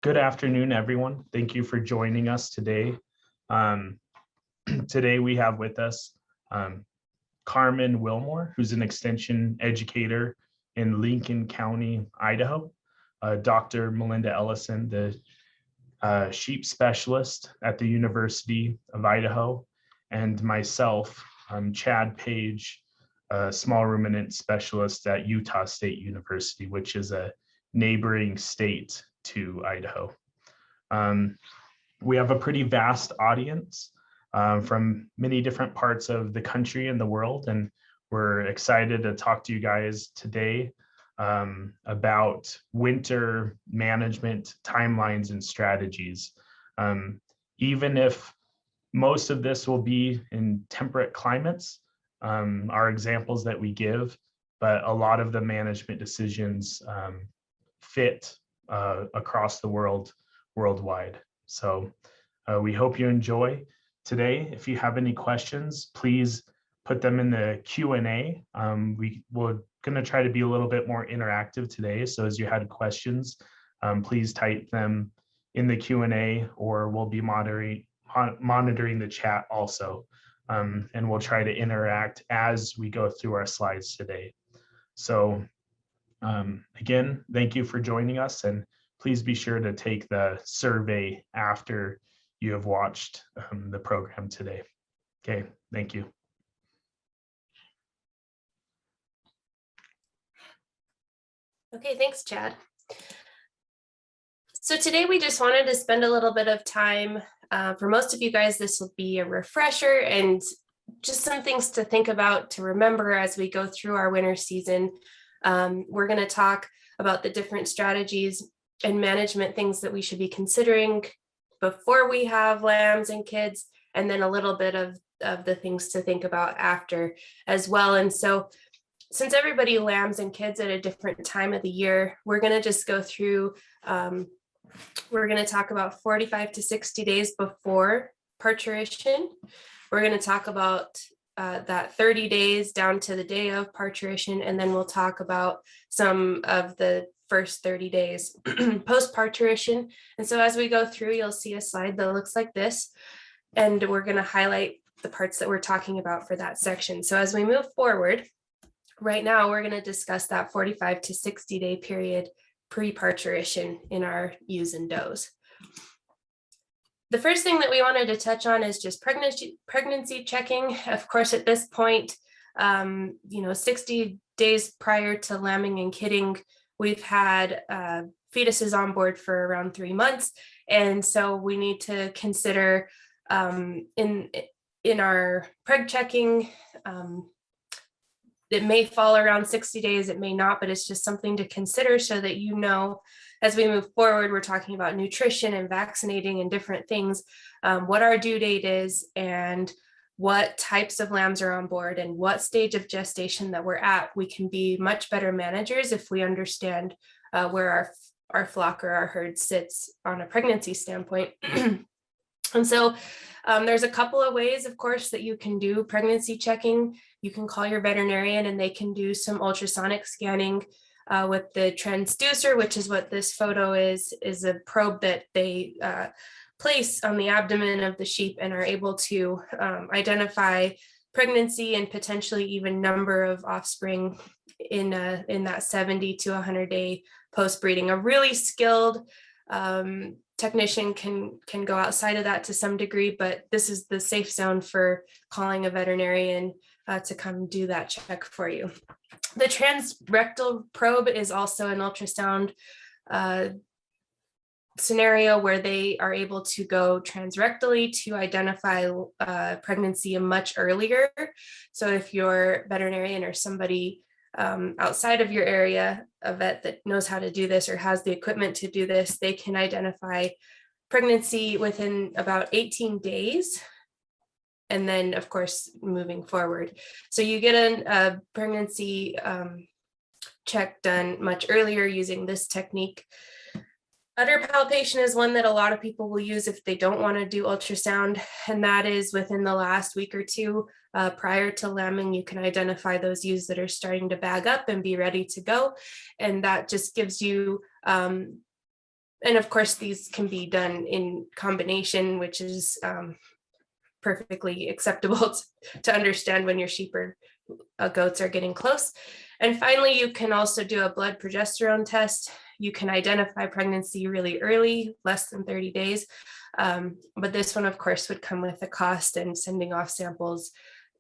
Good afternoon, everyone. Thank you for joining us today. Um, Today we have with us Carmen Wilmore, who's an extension educator in Lincoln County, Idaho. Dr. Melinda Ellison, the sheep specialist at the University of Idaho, and myself, Chad Page, small ruminant specialist at Utah State University, which is a neighboring state to Idaho. We have a pretty vast audience from many different parts of the country and the world, and we're excited to talk to you guys today about winter management timelines and strategies. Even if most of this will be in temperate climates, are examples that we give, but a lot of the management decisions fit across the worldwide. So we hope you enjoy today. If you have any questions, please put them in the Q&A. We're going to try to be a little bit more interactive today. So as you had questions, please type them in the Q&A, or we'll be monitoring the chat also. And we'll try to interact as we go through our slides today. So again, thank you for joining us, and please be sure to take the survey after you have watched the program today. Okay, thank you. Okay, thanks, Chad. So today we just wanted to spend a little bit of time. For most of you guys, this will be a refresher and just some things to think about, to remember as we go through our winter season. We're going to talk about the different strategies and management things that we should be considering before we have lambs and kids, and then a little bit of the things to think about after as well. And so since everybody lambs and kids at a different time of the year, we're going to just go through, we're going to talk about 45 to 60 days before parturition. We're going to talk about that 30 days down to the day of parturition, and then we'll talk about some of the first 30 days post-parturition. And so as we go through, you'll see a slide that looks like this, and we're going to highlight the parts that we're talking about for that section. So as we move forward, right now we're going to discuss that 45 to 60 day period pre-parturition in our ewes and does. The first thing that we wanted to touch on is just pregnancy checking. Of course, at this point, 60 days prior to lambing and kidding, we've had fetuses on board for around 3 months. And so we need to consider in our preg checking, it may fall around 60 days, it may not, but it's just something to consider so that you know, as we move forward, we're talking about nutrition and vaccinating and different things, what our due date is and what types of lambs are on board and what stage of gestation that we're at. We can be much better managers if we understand where our flock or our herd sits on a pregnancy standpoint. And so there's a couple of ways, of course, that you can do pregnancy checking. You can call your veterinarian and they can do some ultrasonic scanning with the transducer, which is what this photo is a probe that they place on the abdomen of the sheep and are able to identify pregnancy and potentially even number of offspring in that 70 to 100 day post-breeding. A really skilled technician can go outside of that to some degree, but this is the safe zone for calling a veterinarian to come do that check for you. The transrectal probe is also an ultrasound scenario where they are able to go transrectally to identify pregnancy much earlier. So if your veterinarian or somebody outside of your area, a vet that knows how to do this or has the equipment to do this, they can identify pregnancy within about 18 days. And then, of course, moving forward. So you get a pregnancy check done much earlier using this technique. Udder palpation is one that a lot of people will use if they don't want to do ultrasound, and that is within the last week or two prior to lambing. You can identify those ewes that are starting to bag up and be ready to go, and that just gives you And of course, these can be done in combination, which is perfectly acceptable to understand when your sheep or goats are getting close. And finally, you can also do a blood progesterone test. You can identify pregnancy really early, less than 30 days. But this one, of course, would come with a cost and sending off samples,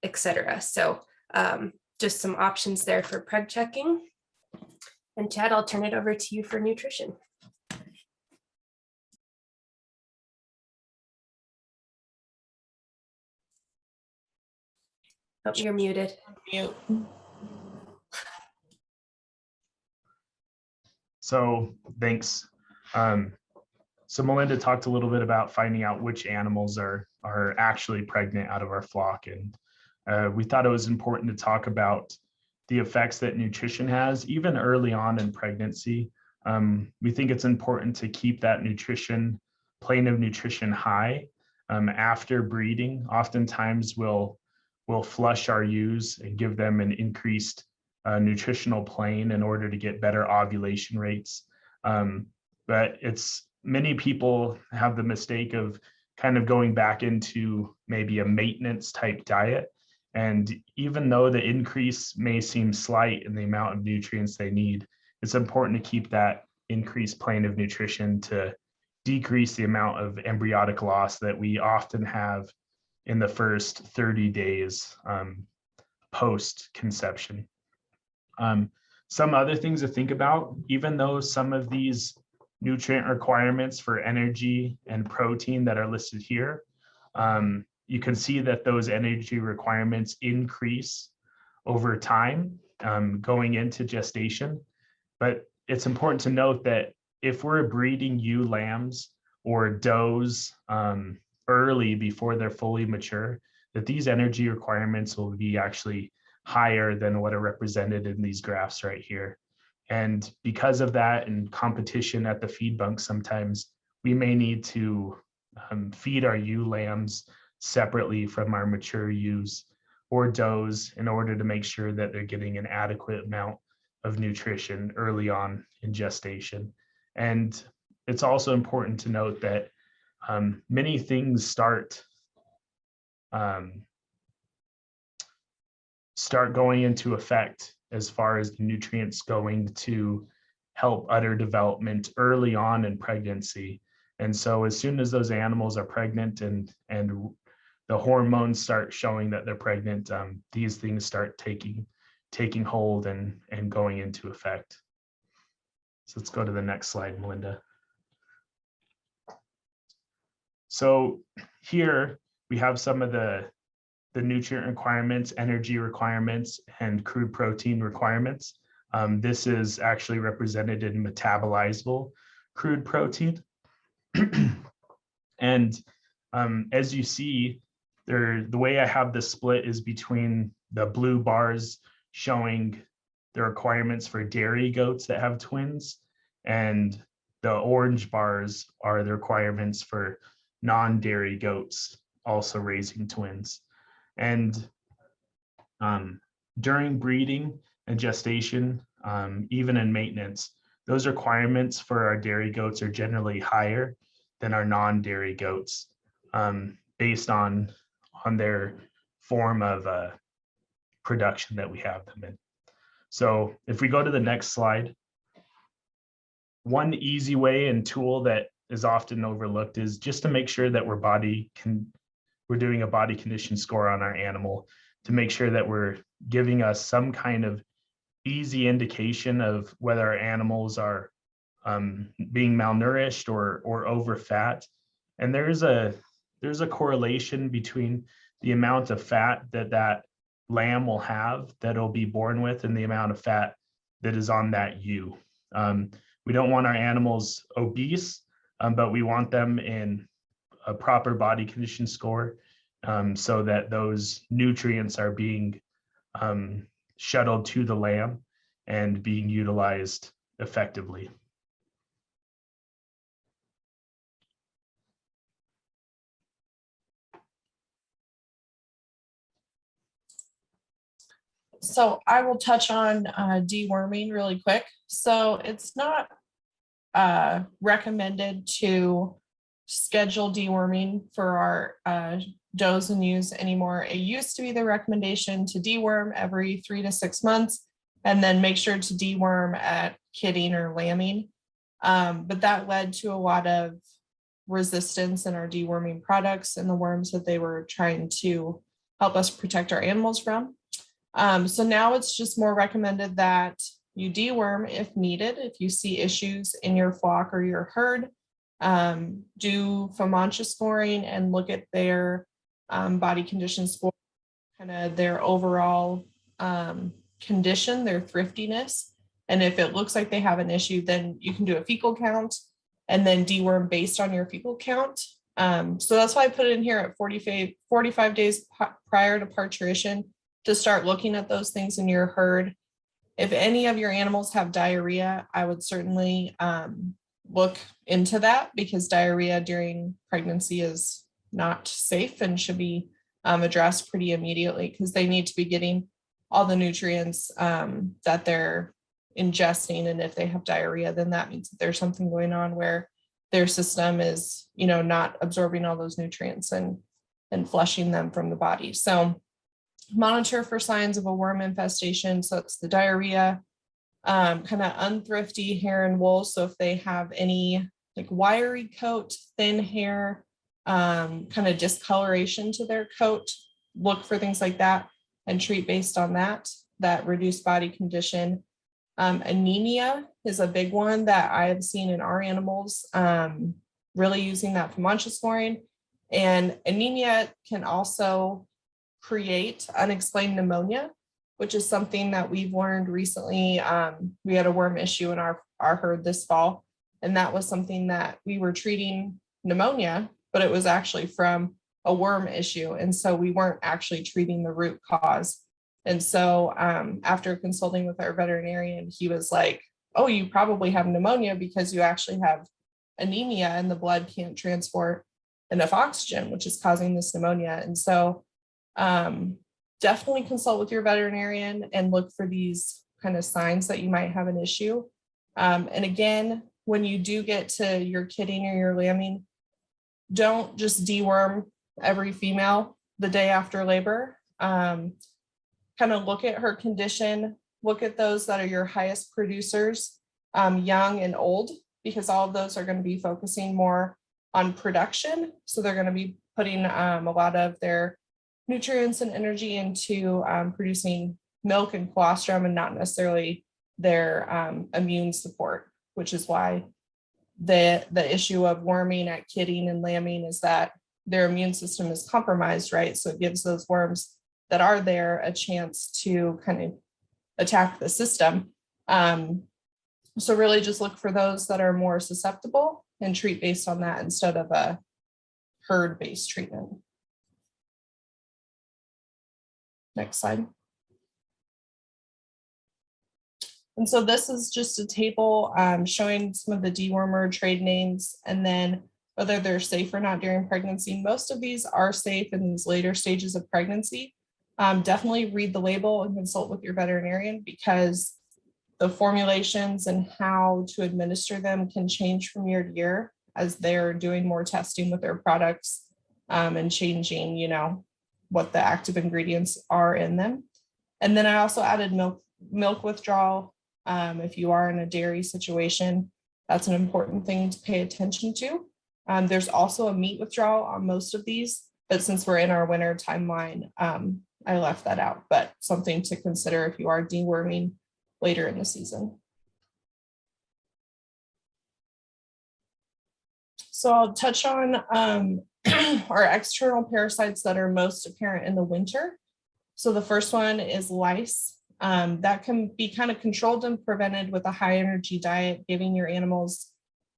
etc. So just some options there for preg checking. And Chad, I'll turn it over to you for nutrition. Oh, you're muted. Mute. So thanks. So Melinda talked a little bit about finding out which animals are actually pregnant out of our flock. And we thought it was important to talk about the effects that nutrition has, even early on in pregnancy. We think it's important to keep that plane of nutrition high. After breeding, oftentimes we'll flush our ewes and give them an increased nutritional plane in order to get better ovulation rates. But many people have the mistake of kind of going back into maybe a maintenance type diet. And even though the increase may seem slight in the amount of nutrients they need, it's important to keep that increased plane of nutrition to decrease the amount of embryonic loss that we often have in the first 30 days post-conception. Some other things to think about, even though some of these nutrient requirements for energy and protein that are listed here, you can see that those energy requirements increase over time going into gestation. But it's important to note that if we're breeding ewe lambs or does early before they're fully mature, that these energy requirements will be actually higher than what are represented in these graphs right here. And because of that and competition at the feed bunk, sometimes we may need to feed our ewe lambs separately from our mature ewes or does in order to make sure that they're getting an adequate amount of nutrition early on in gestation. And it's also important to note that many things start going into effect as far as the nutrients going to help udder development early on in pregnancy. And so as soon as those animals are pregnant and the hormones start showing that they're pregnant, these things start taking hold and going into effect. So let's go to the next slide, Melinda. So here we have some of the nutrient requirements, energy requirements, and crude protein requirements. This is actually represented in metabolizable crude protein. And as you see, the way I have this split is between the blue bars showing the requirements for dairy goats that have twins, and the orange bars are the requirements for non-dairy goats also raising twins. And during breeding and gestation, even in maintenance, those requirements for our dairy goats are generally higher than our non-dairy goats based on their form of production that we have them in. So if we go to the next slide, one easy way and tool that is often overlooked is just to make sure that we're doing a body condition score on our animal to make sure that we're giving us some kind of easy indication of whether our animals are being malnourished or over fat. And there's a correlation between the amount of fat that lamb will have that it'll be born with and the amount of fat that is on that ewe. We don't want our animals obese, but we want them in a proper body condition score so that those nutrients are being shuttled to the lamb and being utilized effectively. So I will touch on deworming really quick. So it's not recommended to schedule deworming for our does and ewes anymore. It used to be the recommendation to deworm every 3 to 6 months and then make sure to deworm at kidding or lambing. But that led to a lot of resistance in our deworming products and the worms that they were trying to help us protect our animals from. So now it's just more recommended that you deworm if needed. If you see issues in your flock or your herd, do FOMANCHA scoring and look at their body condition score, kind of their overall condition, their thriftiness. And if it looks like they have an issue, then you can do a fecal count and then deworm based on your fecal count. So that's why I put it in here at 45 days prior to parturition to start looking at those things in your herd. If any of your animals have diarrhea, I would certainly look into that, because diarrhea during pregnancy is not safe and should be addressed pretty immediately, because they need to be getting all the nutrients that they're ingesting. And if they have diarrhea, then that means that there's something going on where their system is, not absorbing all those nutrients and flushing them from the body. So monitor for signs of a worm infestation. So it's the diarrhea, kind of unthrifty hair and wool. So if they have any like wiry coat, thin hair, kind of discoloration to their coat, look for things like that and treat based on that reduced body condition. Anemia is a big one that I have seen in our animals, really using that FOMANCHA scoring. And anemia can also create unexplained pneumonia, which is something that we've learned recently. We had a worm issue in our herd this fall, and that was something that we were treating pneumonia, but it was actually from a worm issue. And so we weren't actually treating the root cause. And so after consulting with our veterinarian, he was like, oh, you probably have pneumonia because you actually have anemia and the blood can't transport enough oxygen, which is causing this pneumonia. And so definitely consult with your veterinarian and look for these kind of signs that you might have an issue. And again, when you do get to your kidding or your lambing, don't just deworm every female the day after labor. Kind of look at her condition, look at those that are your highest producers, young and old, because all of those are going to be focusing more on production. So they're going to be putting a lot of their nutrients and energy into producing milk and colostrum, and not necessarily their immune support, which is why the issue of worming at kidding and lambing is that their immune system is compromised, right? So it gives those worms that are there a chance to kind of attack the system. So really just look for those that are more susceptible and treat based on that instead of a herd-based treatment. Next slide. And so this is just a table showing some of the dewormer trade names and then whether they're safe or not during pregnancy. Most of these are safe in these later stages of pregnancy. Definitely read the label and consult with your veterinarian, because the formulations and how to administer them can change from year to year as they're doing more testing with their products and changing, what the active ingredients are in them. And then I also added milk withdrawal. If you are in a dairy situation, that's an important thing to pay attention to. There's also a meat withdrawal on most of these, but since we're in our winter timeline, I left that out, but something to consider if you are deworming later in the season. So I'll touch on our external parasites that are most apparent in the winter. So the first one is lice. That can be kind of controlled and prevented with a high energy diet, giving your animals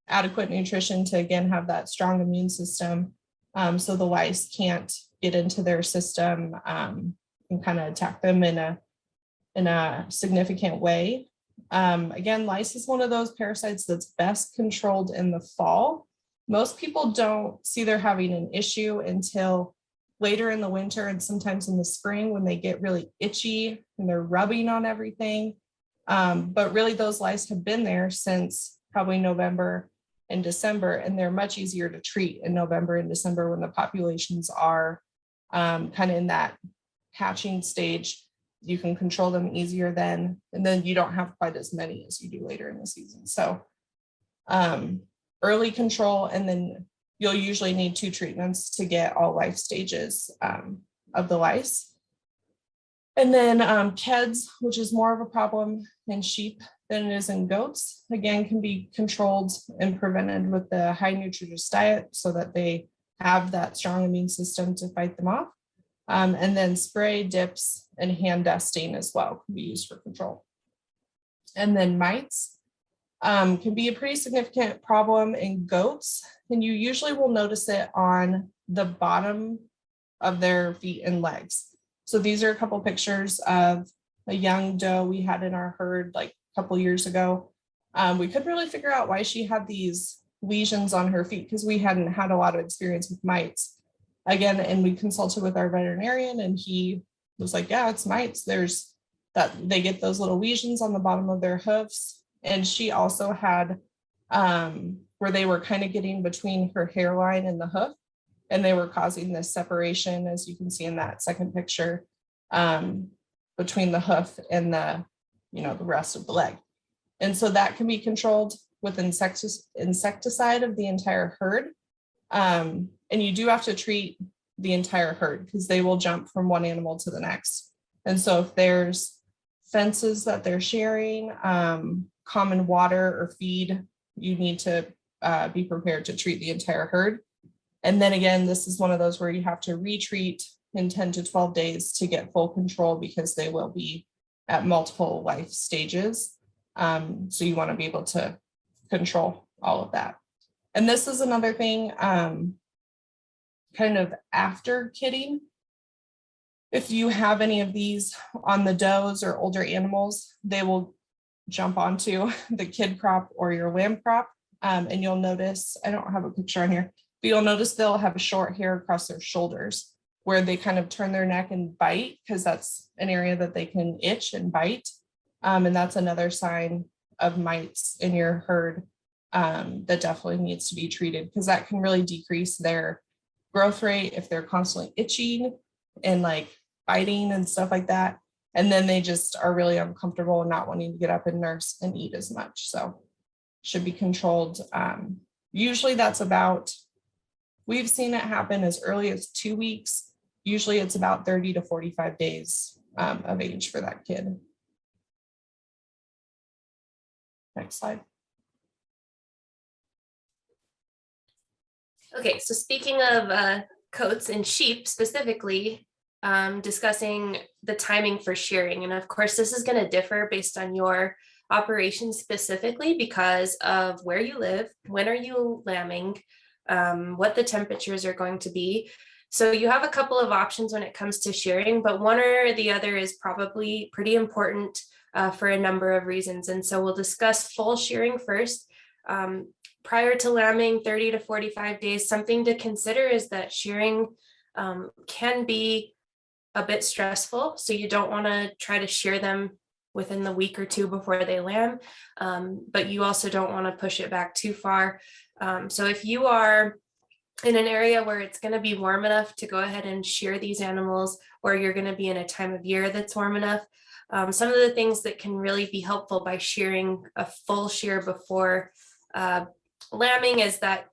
adequate nutrition to, again, have that strong immune system. So the lice can't get into their system and kind of attack them in a significant way. Again, lice is one of those parasites that's best controlled in the fall. Most people don't see they're having an issue until later in the winter and sometimes in the spring when they get really itchy and they're rubbing on everything. But really those lice have been there since probably November and December, and they're much easier to treat in November and December when the populations are kind of in that hatching stage. You can control them easier then, and then you don't have quite as many as you do later in the season. So early control, and then you'll usually need 2 treatments to get all life stages of the lice. And then KEDS, which is more of a problem in sheep than it is in goats, again, can be controlled and prevented with the high nutritious diet so that they have that strong immune system to fight them off. And then spray, dips, and hand dusting as well can be used for control. And then mites can be a pretty significant problem in goats, and you usually will notice it on the bottom of their feet and legs. So these are a couple pictures of a young doe we had in our herd like a couple years ago. We couldn't really figure out why she had these lesions on her feet because we hadn't had a lot of experience with mites. Again, and we consulted with our veterinarian, and he was like, yeah, it's mites. There's that, they get those little lesions on the bottom of their hoofs. And she also had where they were kind of getting between her hairline and the hoof, and they were causing this separation, as you can see in that second picture, between the hoof and the rest of the leg. And so that can be controlled with insecticide of the entire herd. And you do have to treat the entire herd because they will jump from one animal to the next. And so if there's fences that they're sharing, common water or feed, you need to be prepared to treat the entire herd. And then again, this is one of those where you have to retreat in 10 to 12 days to get full control because they will be at multiple life stages. So you want to be able to control all of that. And this is another thing, kind of after kidding. If you have any of these on the does or older animals, they will jump onto the kid crop or your lamb crop. And you'll notice, I don't have a picture on here, but you'll notice they'll have a short hair across their shoulders where they kind of turn their neck and bite because that's an area that they can itch and bite. And that's another sign of mites in your herd that definitely needs to be treated because that can really decrease their growth rate if they're constantly itching and like biting and stuff like that. And then they just are really uncomfortable and not wanting to get up and nurse and eat as much. So should be controlled. Usually that's about, we've seen it happen as early as 2 weeks. Usually it's about 30 to 45 days of age for that kid. Next slide. Okay, so speaking of coats and sheep specifically, discussing the timing for shearing. And of course, this is going to differ based on your operation specifically because of where you live, when are you lambing, what the temperatures are going to be. So you have a couple of options when it comes to shearing, but one or the other is probably pretty important for a number of reasons. And so we'll discuss full shearing first. Prior to lambing, 30 to 45 days, something to consider is that shearing can be a bit stressful. So you don't want to try to shear them within the week or two before they lamb, but you also don't want to push it back too far. So if you are in an area where it's going to be warm enough to go ahead and shear these animals, or you're going to be in a time of year that's warm enough, some of the things that can really be helpful by shearing a full shear before lambing is that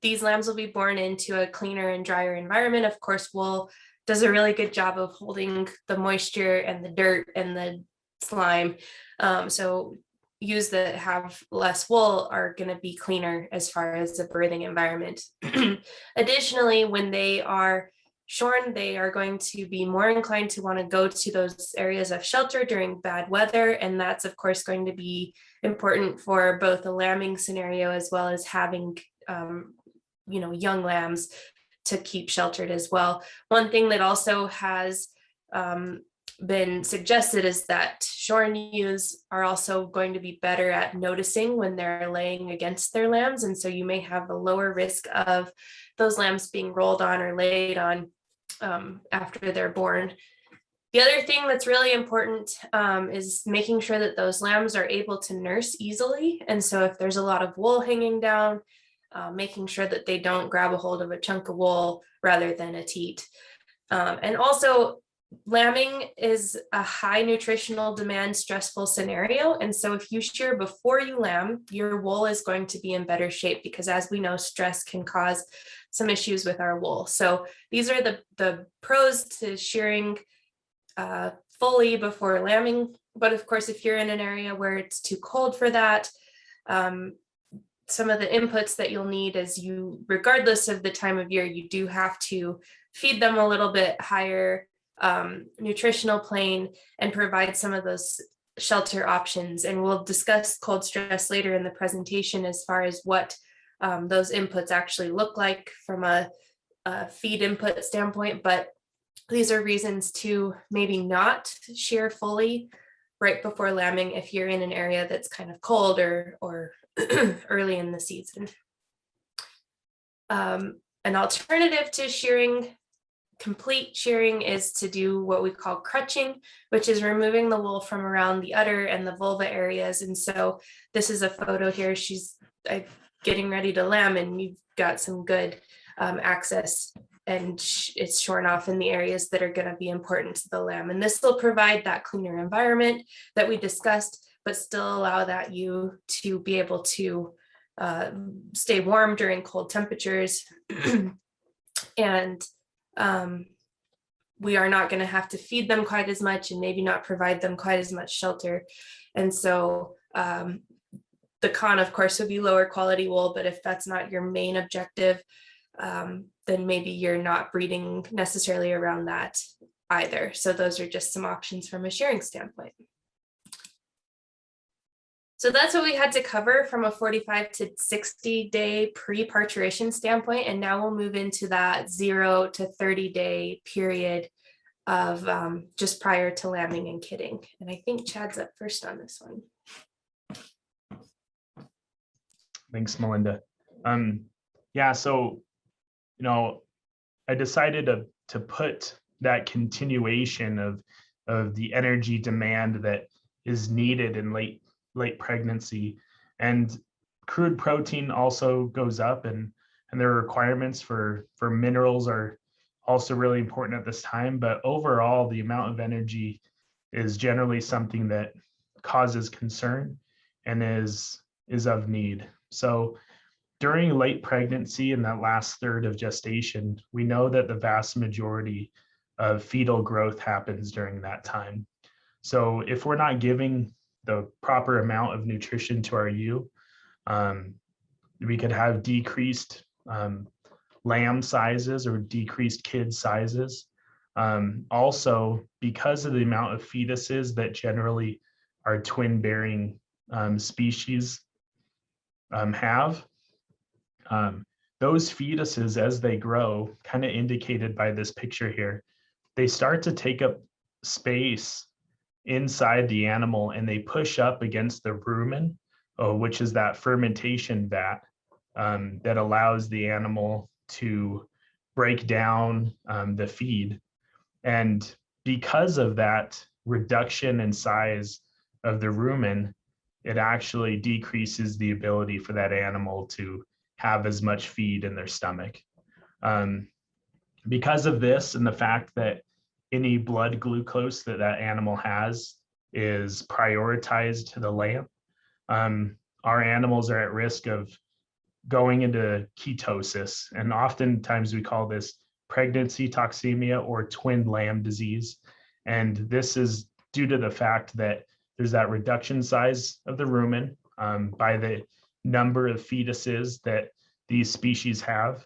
these lambs will be born into a cleaner and drier environment. Of course, wool does a really good job of holding the moisture and the dirt and the slime. So ewes that have less wool are going to be cleaner as far as the birthing environment. Additionally, when they are shorn, they are going to be more inclined to want to go to those areas of shelter during bad weather. And that's, of course, going to be important for both a lambing scenario as well as having, young lambs to keep sheltered as well. One thing that also has been suggested is that shorn ewes are also going to be better at noticing when they're laying against their lambs. And so you may have a lower risk of those lambs being rolled on or laid on after they're born, The other thing that's really important is making sure that those lambs are able to nurse easily. And so if there's a lot of wool hanging down, making sure that they don't grab a hold of a chunk of wool rather than a teat. And also, lambing is a high nutritional demand, stressful scenario. And so if you shear before you lamb, your wool is going to be in better shape, because as we know, stress can cause some issues with our wool. So these are the pros to shearing fully before lambing. But of course, if you're in an area where it's too cold for that, some of the inputs that you'll need is regardless of the time of year, you do have to feed them a little bit higher nutritional plane and provide some of those shelter options. And we'll discuss cold stress later in the presentation as far as what those inputs actually look like from a feed input standpoint. But these are reasons to maybe not shear fully right before lambing if you're in an area that's kind of cold or early in the season. An alternative to shearing, complete shearing, is to do what we call crutching, which is removing the wool from around the udder and the vulva areas. And so this is a photo here. She's getting ready to lamb, and you've got some good access, and it's shorn off in the areas that are going to be important to the lamb. And this will provide that cleaner environment that we discussed, but still allow that ewe to be able to stay warm during cold temperatures. And we are not going to have to feed them quite as much and maybe not provide them quite as much shelter. And so the con, of course, would be lower quality wool, but if that's not your main objective, then maybe you're not breeding necessarily around that either. So those are just some options from a shearing standpoint. So that's what we had to cover from a 45 to 60 day pre-parturition standpoint. And now we'll move into that 0 to 30 day period of just prior to lambing and kidding. And I think Chad's up first on this one. Thanks, Melinda. Yeah, so, I decided to put that continuation of the energy demand that is needed in late pregnancy, and crude protein also goes up, and their requirements for minerals are also really important at this time. But overall, the amount of energy is generally something that causes concern and is of need. So during late pregnancy and that last third of gestation, we know that the vast majority of fetal growth happens during that time. So if we're not giving the proper amount of nutrition to our ewe, we could have decreased lamb sizes or decreased kid sizes. Also, because of the amount of fetuses that generally our twin bearing species have, those fetuses, as they grow, kind of indicated by this picture here, they start to take up space inside the animal, and they push up against the rumen, which is that fermentation vat that allows the animal to break down the feed. And because of that reduction in size of the rumen, it actually decreases the ability for that animal to have as much feed in their stomach. Because of this and the fact that any blood glucose that animal has is prioritized to the lamb, our animals are at risk of going into ketosis. And oftentimes we call this pregnancy toxemia or twin lamb disease. And this is due to the fact that there's that reduction size of the rumen by the number of fetuses that these species have.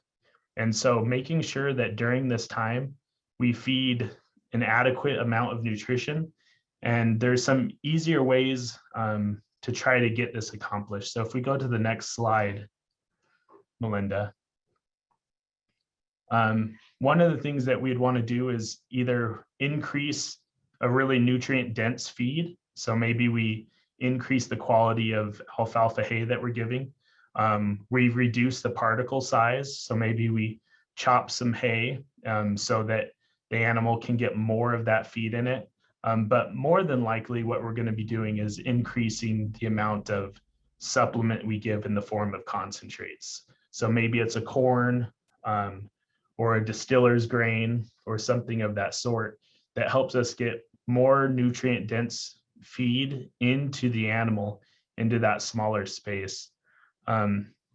And so making sure that during this time, we feed an adequate amount of nutrition. And there's some easier ways to try to get this accomplished. So if we go to the next slide, Melinda. One of the things that we'd want to do is either increase a really nutrient dense feed. So maybe we increase the quality of alfalfa hay that we're giving. We reduce the particle size. So maybe we chop some hay so that the animal can get more of that feed in it. But more than likely, what we're going to be doing is increasing the amount of supplement we give in the form of concentrates. So maybe it's a corn or a distiller's grain or something of that sort that helps us get more nutrient dense feed into the animal, into that smaller space.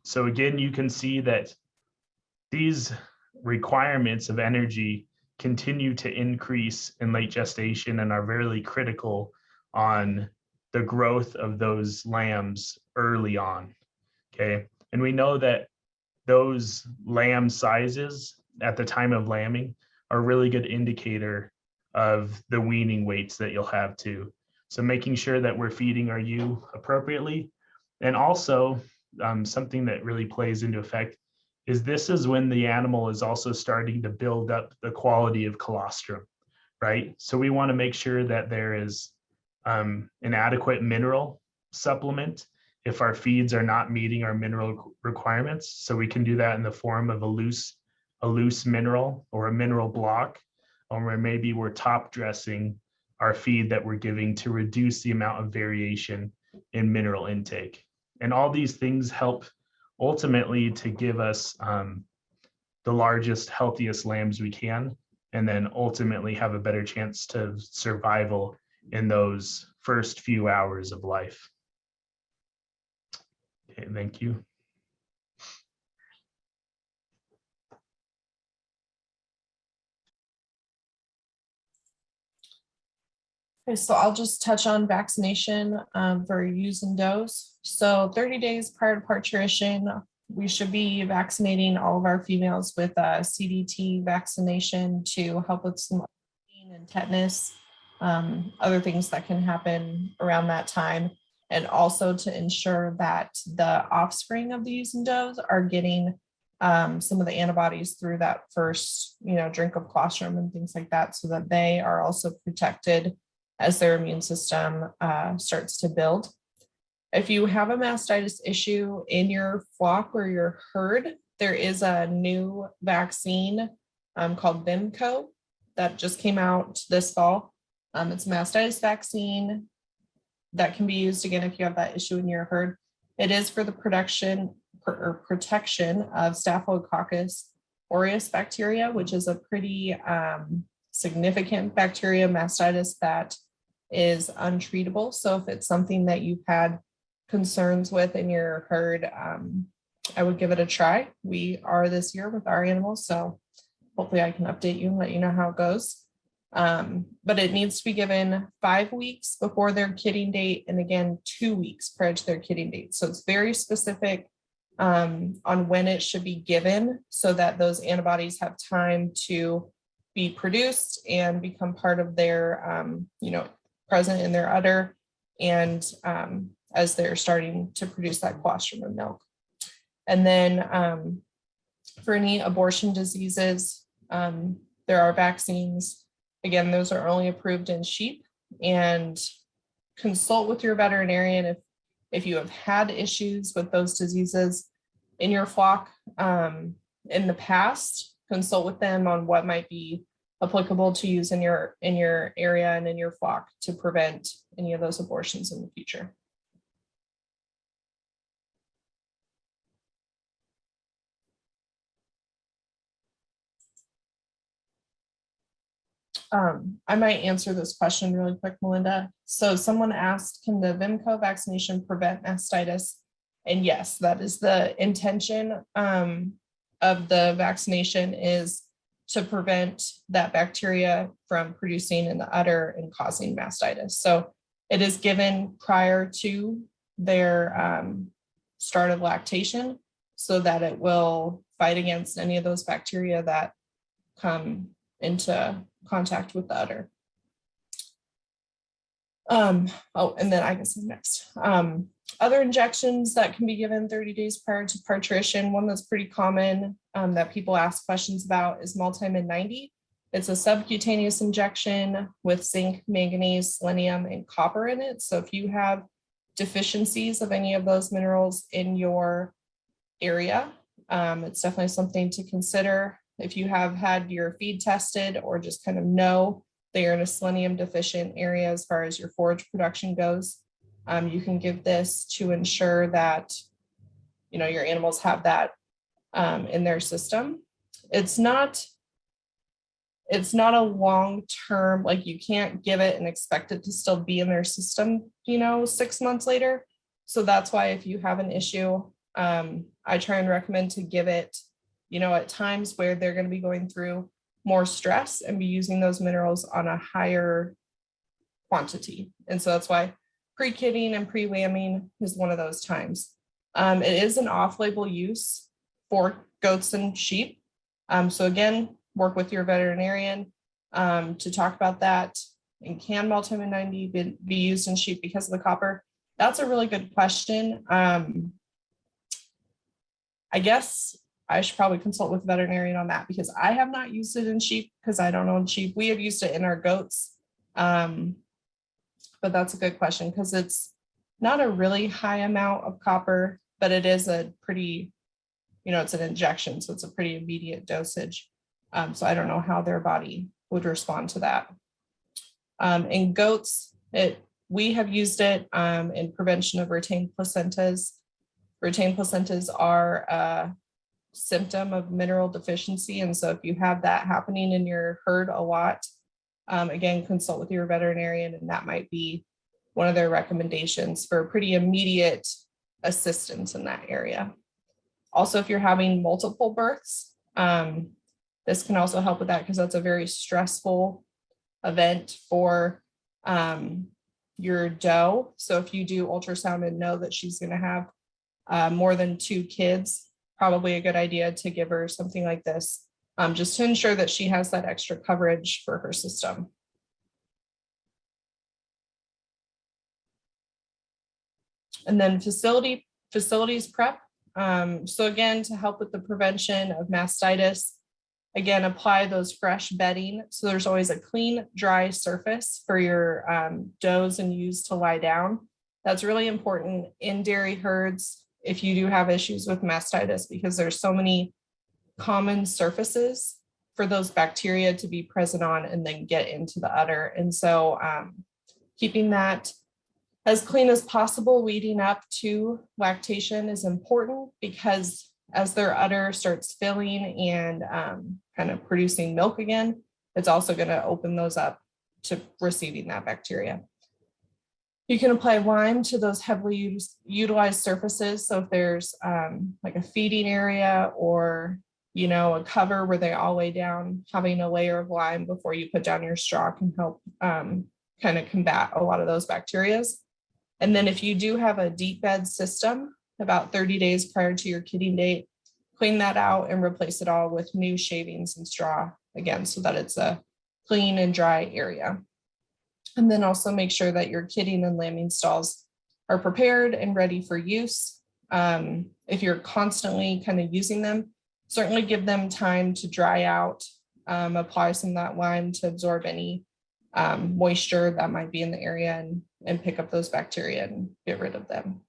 So again, you can see that these requirements of energy continue to increase in late gestation and are very critical on the growth of those lambs early on. Okay. And we know that those lamb sizes at the time of lambing are a really good indicator of the weaning weights that you'll have too. So making sure that we're feeding our ewe appropriately. And also something that really plays into effect is this is when the animal is also starting to build up the quality of colostrum, right? So we want to make sure that there is an adequate mineral supplement if our feeds are not meeting our mineral requirements. So we can do that in the form of a loose mineral or a mineral block, or maybe we're top dressing our feed that we're giving to reduce the amount of variation in mineral intake. And all these things help ultimately to give us the largest, healthiest lambs we can, and then ultimately have a better chance to survival in those first few hours of life. Okay, thank you. Okay, so I'll just touch on vaccination for ewes and does. So 30 days prior to parturition, we should be vaccinating all of our females with a CDT vaccination to help with some and tetanus, other things that can happen around that time, and also to ensure that the offspring of the ewes and does are getting some of the antibodies through that first, drink of colostrum and things like that, so that they are also protected as their immune system starts to build. If you have a mastitis issue in your flock or your herd, there is a new vaccine called Vimco that just came out this fall. It's a mastitis vaccine that can be used again if you have that issue in your herd. It is for the protection of Staphylococcus aureus bacteria, which is a pretty significant bacteria mastitis that is untreatable. So if it's something that you've had concerns with in your herd, I would give it a try. We are this year with our animals, so hopefully I can update you and let you know how it goes. But it needs to be given 5 weeks before their kidding date, and again 2 weeks prior to their kidding date. So it's very specific on when it should be given, so that those antibodies have time to be produced and become part of their, present in their udder, and as they're starting to produce that colostrum and milk. And then for any abortion diseases, there are vaccines. Again, those are only approved in sheep, and consult with your veterinarian if you have had issues with those diseases in your flock in the past. Consult with them on what might be applicable to use in your area and in your flock to prevent any of those abortions in the future. I might answer this question really quick, Melinda. So someone asked, can the Vimco vaccination prevent mastitis? And yes, that is the intention of the vaccination, is to prevent that bacteria from producing in the udder and causing mastitis. So it is given prior to their start of lactation, so that it will fight against any of those bacteria that come into contact with the udder. And then I guess next. Other injections that can be given 30 days prior to parturition, one that's pretty common that people ask questions about is multimin 90. It's a subcutaneous injection with zinc, manganese, selenium, and copper in it. So if you have deficiencies of any of those minerals in your area, it's definitely something to consider. if you have had your feed tested or just kind of know that you're in a selenium deficient area as far as your forage production goes, you can give this to ensure that, you know, your animals have that in their system. It's not a long-term, like you can't give it and expect it to still be in their system, you know, 6 months later. So that's why if you have an issue, I try and recommend to give it, you know, at times where they're going to be going through more stress and be using those minerals on a higher quantity. And so that's why pre-kitting and pre-lambing is one of those times. It is an off-label use for goats and sheep. So again, work with your veterinarian to talk about that. And can multivitamin 90 be used in sheep because of the copper? That's a really good question. I guess I should probably consult with a veterinarian on that because I have not used it in sheep because I don't own sheep. We have used it in our goats. But that's a good question because it's not a really high amount of copper, but it is a pretty, you know, it's an injection. So it's a pretty immediate dosage. So I don't know how their body would respond to that. In goats, we have used it in prevention of retained placentas. Retained placentas are a symptom of mineral deficiency. And so if you have that happening in your herd a lot, again, consult with your veterinarian, and that might be one of their recommendations for pretty immediate assistance in that area. Also, if you're having multiple births, this can also help with that because that's a very stressful event for your doe. So if you do ultrasound and know that she's going to have more than 2 kids, probably a good idea to give her something like this, just to ensure that she has that extra coverage for her system. And then facilities prep. So again, to help with the prevention of mastitis, again, apply those fresh bedding. So there's always a clean, dry surface for your does and ewes to lie down. That's really important in dairy herds if you do have issues with mastitis, because there's so many common surfaces for those bacteria to be present on and then get into the udder. And so keeping that as clean as possible leading up to lactation is important, because as their udder starts filling and kind of producing milk again, it's also going to open those up to receiving that bacteria. You can apply lime to those heavily utilized surfaces. So if there's like a feeding area or, you know, a cover where they all lay down, having a layer of lime before you put down your straw can help kind of combat a lot of those bacteria. And then if you do have a deep bed system, about 30 days prior to your kidding date, clean that out and replace it all with new shavings and straw again, so that it's a clean and dry area. And then also make sure that your kidding and lambing stalls are prepared and ready for use. If you're constantly kind of using them, certainly give them time to dry out, apply some of that lime to absorb any moisture that might be in the area and pick up those bacteria and get rid of them.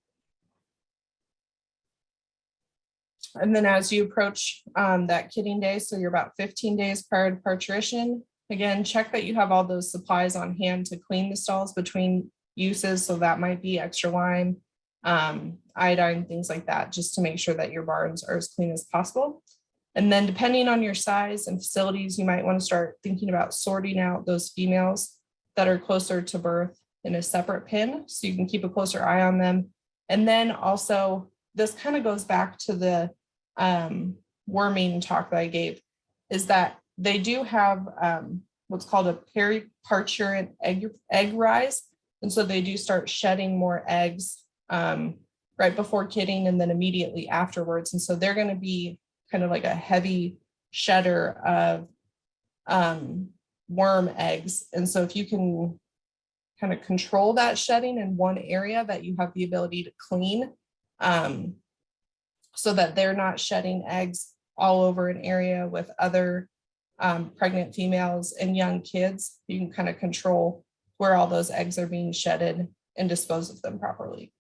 And then as you approach that kidding day, so you're about 15 days prior to parturition, again, check that you have all those supplies on hand to clean the stalls between uses. So that might be extra lime, iodine, things like that, just to make sure that your barns are as clean as possible. And then depending on your size and facilities, you might want to start thinking about sorting out those females that are closer to birth in a separate pen, so you can keep a closer eye on them. And then also, this kind of goes back to the worming talk that I gave, is that they do have what's called a pre-parturition egg rise. And so they do start shedding more eggs right before kidding and then immediately afterwards. And so they're going to be kind of like a heavy shedder of worm eggs. And so if you can kind of control that shedding in one area that you have the ability to clean, so that they're not shedding eggs all over an area with other pregnant females and young kids, you can kind of control where all those eggs are being shedded and dispose of them properly.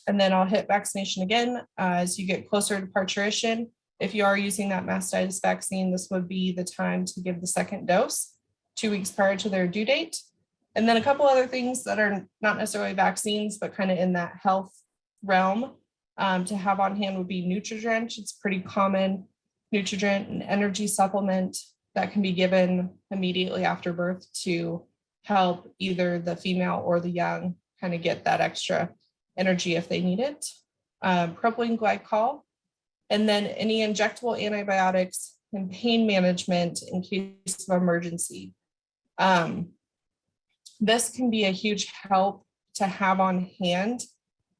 and then I'll hit vaccination again as you get closer to parturition. If you are using that mastitis vaccine, this would be the time to give the second dose 2 weeks prior to their due date. And then a couple other things that are not necessarily vaccines, but kind of in that health realm to have on hand would be Nutri-Drench. It's pretty common nutrient and energy supplement that can be given immediately after birth to help either the female or the young kind of get that extra energy if they need it. Propylene glycol, and then any injectable antibiotics and pain management in case of emergency. This can be a huge help to have on hand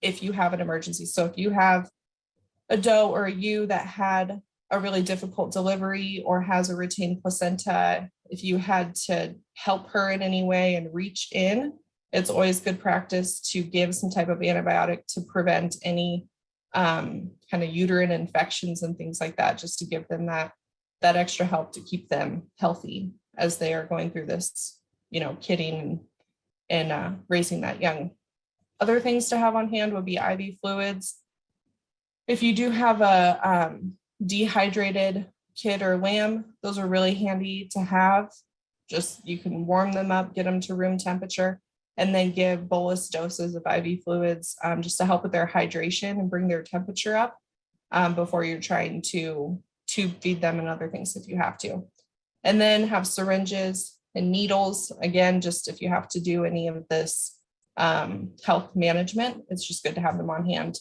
if you have an emergency. So if you have a doe or a ewe that had a really difficult delivery or has a retained placenta, if you had to help her in any way and reach in, it's always good practice to give some type of antibiotic to prevent any kind of uterine infections and things like that, just to give them that extra help to keep them healthy as they are going through this, kidding and raising that young. Other things to have on hand would be IV fluids. If you do have a dehydrated kid or lamb, those are really handy to have. Just you can warm them up, get them to room temperature, and then give bolus doses of IV fluids just to help with their hydration and bring their temperature up before you're trying to tube feed them and other things if you have to. And then have syringes and needles. Again, just if you have to do any of this health management, it's just good to have them on hand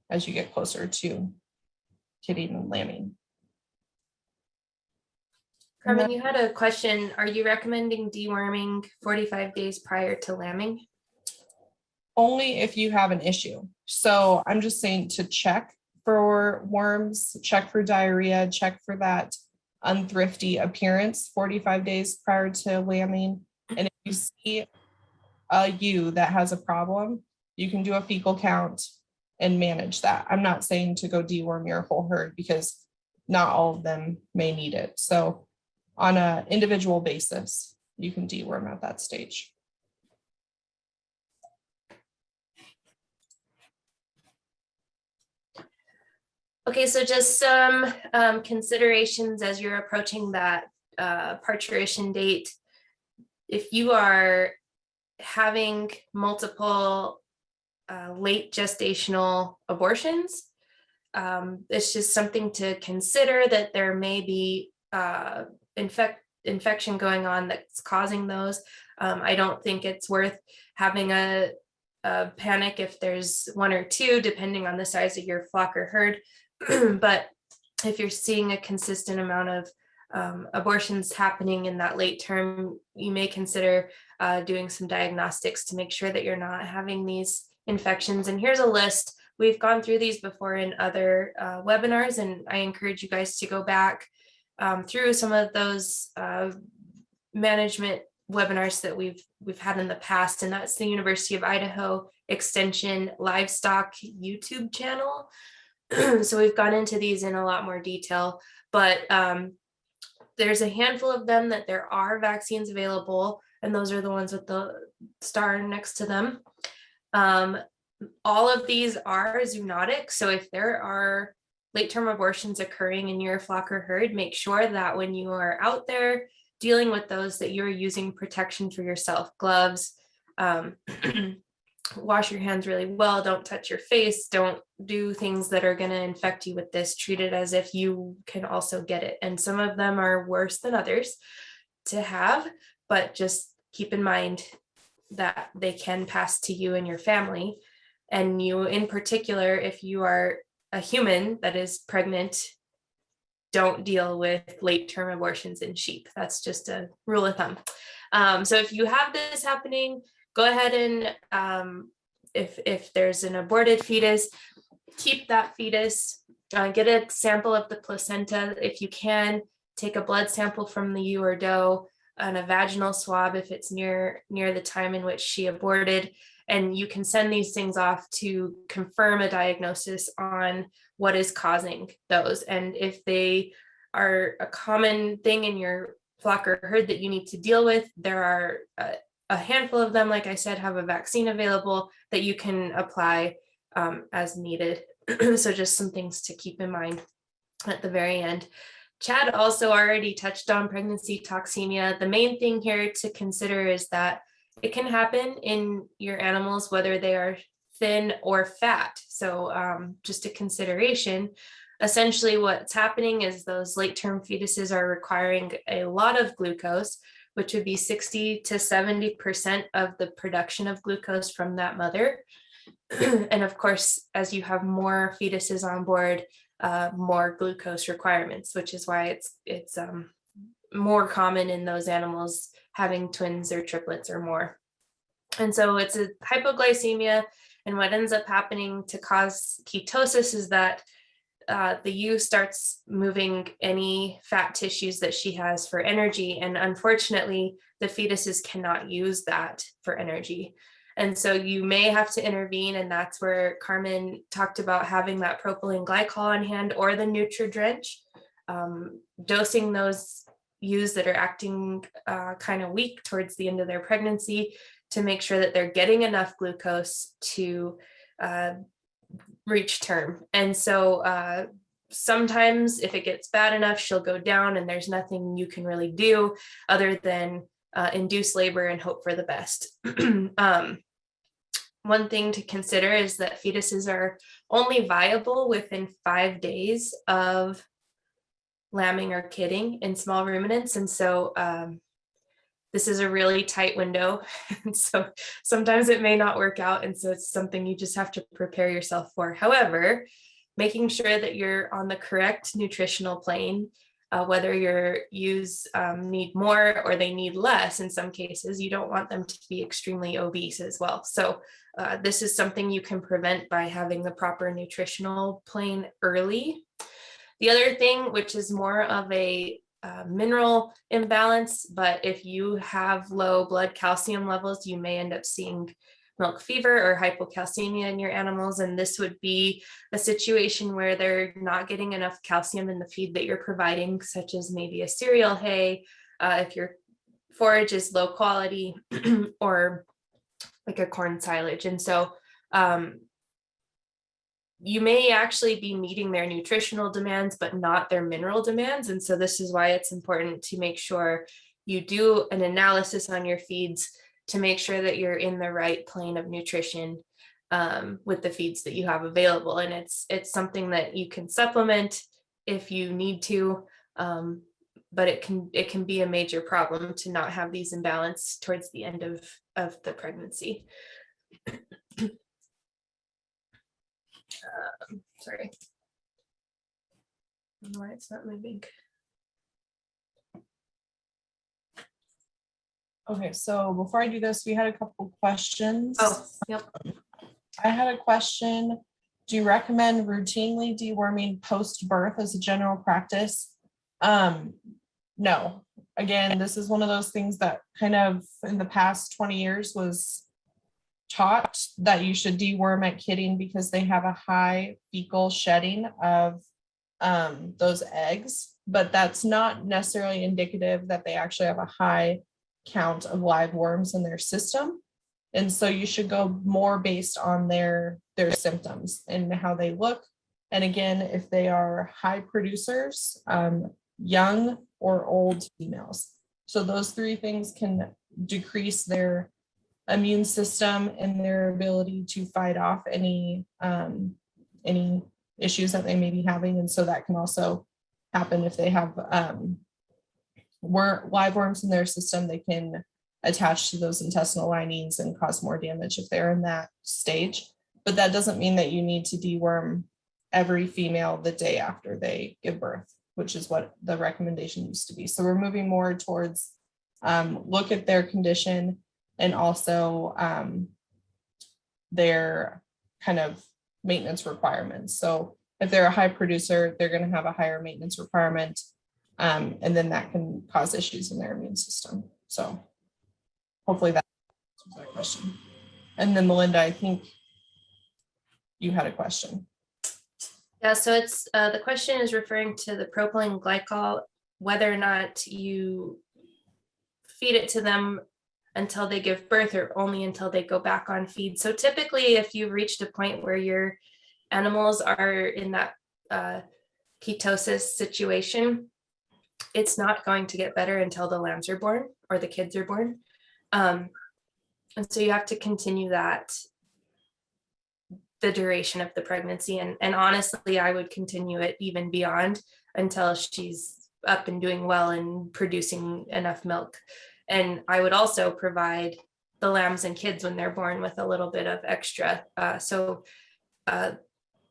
as you get closer to kidding and lambing. Carmen, you had a question. Are you recommending deworming 45 days prior to lambing? Only if you have an issue. So I'm just saying to check for worms, check for diarrhea, check for that unthrifty appearance 45 days prior to lambing. And if you see a ewe that has a problem, you can do a fecal count and manage that. I'm not saying to go deworm your whole herd because not all of them may need it. So on an individual basis, you can deworm at that stage. Okay, so just some considerations as you're approaching that parturition date. If you are having multiple late gestational abortions, it's just something to consider that there may be infection going on that's causing those. I don't think it's worth having a panic if there's one or two, depending on the size of your flock or herd. But if you're seeing a consistent amount of abortions happening in that late term, you may consider doing some diagnostics to make sure that you're not having these infections. And here's a list. We've gone through these before in other webinars, and I encourage you guys to go back through some of those management webinars that we've had in the past, and that's the University of Idaho Extension Livestock YouTube channel. So we've gone into these in a lot more detail, but there's a handful of them that there are vaccines available, and those are the ones with the star next to them. All of these are zoonotic, so if there are late-term abortions occurring in your flock or herd, make sure that when you are out there dealing with those, that you're using protection for yourself, gloves, wash your hands really well, don't touch your face, don't do things that are going to infect you with this, treat it as if you can also get it. And some of them are worse than others to have, but just keep in mind that they can pass to you and your family. And you in particular, if you are a human that is pregnant, don't deal with late-term abortions in sheep. That's just a rule of thumb. So if you have this happening, go ahead and if there's an aborted fetus, keep that fetus, get a sample of the placenta if you can, take a blood sample from the ewe or doe, and a vaginal swab if it's near the time in which she aborted. And you can send these things off to confirm a diagnosis on what is causing those. And if they are a common thing in your flock or herd that you need to deal with, there are a handful of them, like I said, have a vaccine available that you can apply as needed. So just some things to keep in mind at the very end. Chad also already touched on pregnancy toxemia. The main thing here to consider is that it can happen in your animals, whether they are thin or fat. So just a consideration. Essentially, what's happening is those late-term fetuses are requiring a lot of glucose, which would be 60 to 70% of the production of glucose from that mother. And of course, as you have more fetuses on board, more glucose requirements, which is why it's more common in those animals having twins or triplets or more. And so it's a hypoglycemia, and what ends up happening to cause ketosis is that the ewe starts moving any fat tissues that she has for energy, and unfortunately, the fetuses cannot use that for energy. And so you may have to intervene, and that's where Carmen talked about having that propylene glycol on hand or the NutriDrench, dosing those ewes that are acting kind of weak towards the end of their pregnancy to make sure that they're getting enough glucose to reach term. And so sometimes if it gets bad enough, she'll go down and there's nothing you can really do other than induce labor and hope for the best. One thing to consider is that fetuses are only viable within 5 days of lambing or kidding in small ruminants. And so this is a really tight window. And so sometimes it may not work out. And so it's something you just have to prepare yourself for. However, making sure that you're on the correct nutritional plane, whether your ewes need more or they need less. In some cases, you don't want them to be extremely obese as well. So this is something you can prevent by having the proper nutritional plane early. The other thing, which is more of a mineral imbalance, but if you have low blood calcium levels, you may end up seeing milk fever or hypocalcemia in your animals. And this would be a situation where they're not getting enough calcium in the feed that you're providing, such as maybe a cereal hay, if your forage is low quality, or like a corn silage. And so you may actually be meeting their nutritional demands, but not their mineral demands. And so this is why it's important to make sure you do an analysis on your feeds to make sure that you're in the right plane of nutrition with the feeds that you have available. And it's something that you can supplement if you need to, but it can be a major problem to not have these imbalance towards the end of the pregnancy. Sorry. I don't know why it's not moving. Okay, so before I do this, we had a couple questions. Oh, yep. I had a question. Do you recommend routinely deworming post-birth as a general practice? No. Again, this is one of those things that kind of in the past 20 years was taught that you should deworm at kidding because they have a high fecal shedding of those eggs, but that's not necessarily indicative that they actually have a high count of live worms in their system. And so you should go more based on their symptoms and how they look. And again, if they are high producers, young or old females. So those three things can decrease their immune system and their ability to fight off any issues that they may be having. And so that can also happen if they have live worms in their system. They can attach to those intestinal linings and cause more damage if they're in that stage. But that doesn't mean that you need to deworm every female the day after they give birth, which is what the recommendation used to be. So we're moving more towards look at their condition and also their kind of maintenance requirements. So if they're a high producer, they're going to have a higher maintenance requirement, and then that can cause issues in their immune system. So hopefully that answers that question. And then Melinda, I think you had a question. Yeah, so it's the question is referring to the propylene glycol, whether or not you feed it to them until they give birth or only until they go back on feed. So typically, if you've reached a point where your animals are in that ketosis situation, it's not going to get better until the lambs are born or the kids are born. And so you have to continue that the duration of the pregnancy. And honestly, I would continue it even beyond until she's up and doing well and producing enough milk. And I would also provide the lambs and kids when they're born with a little bit of extra. So the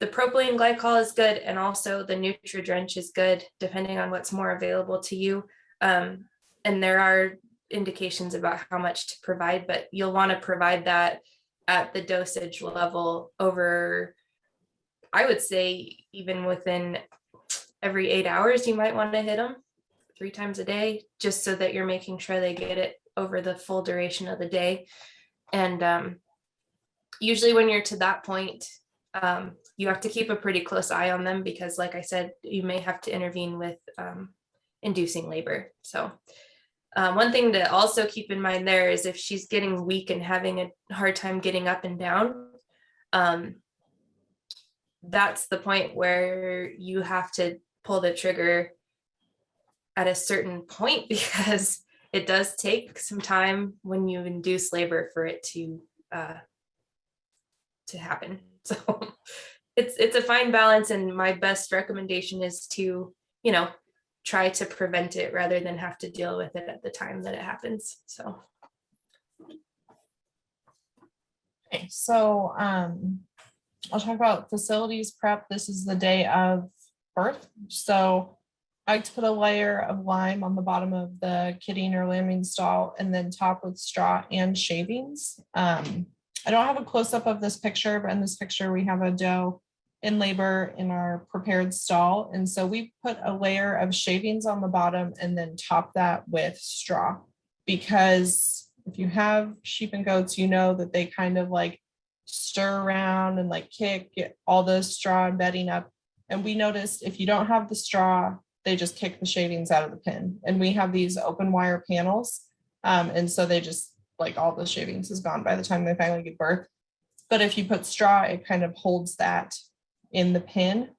propylene glycol is good, and also the Nutri-Drench is good, depending on what's more available to you. And there are indications about how much to provide, but you'll want to provide that at the dosage level over, I would say, even within every 8 hours, you might want to hit them 3 times a day, just so that you're making sure they get it over the full duration of the day. And usually when you're to that point, you have to keep a pretty close eye on them, because like I said, you may have to intervene with inducing labor. So one thing to also keep in mind there is if she's getting weak and having a hard time getting up and down, that's the point where you have to pull the trigger at a certain point, because it does take some time when you induce labor for it to happen. So it's a fine balance, and my best recommendation is to, try to prevent it rather than have to deal with it at the time that it happens. So. Okay, so I'll talk about facilities prep. This is the day of birth. So I like to put a layer of lime on the bottom of the kidding or lambing stall, and then top with straw and shavings. I don't have a close-up of this picture, but in this picture we have a doe in labor in our prepared stall. And so we put a layer of shavings on the bottom and then top that with straw, because if you have sheep and goats, you know that they kind of like stir around and like kick, get all the straw and bedding up. And we noticed if you don't have the straw, they just kick the shavings out of the pen. And we have these open wire panels. And so they just, like, all the shavings is gone by the time they finally give birth. But if you put straw, it kind of holds that in the pen.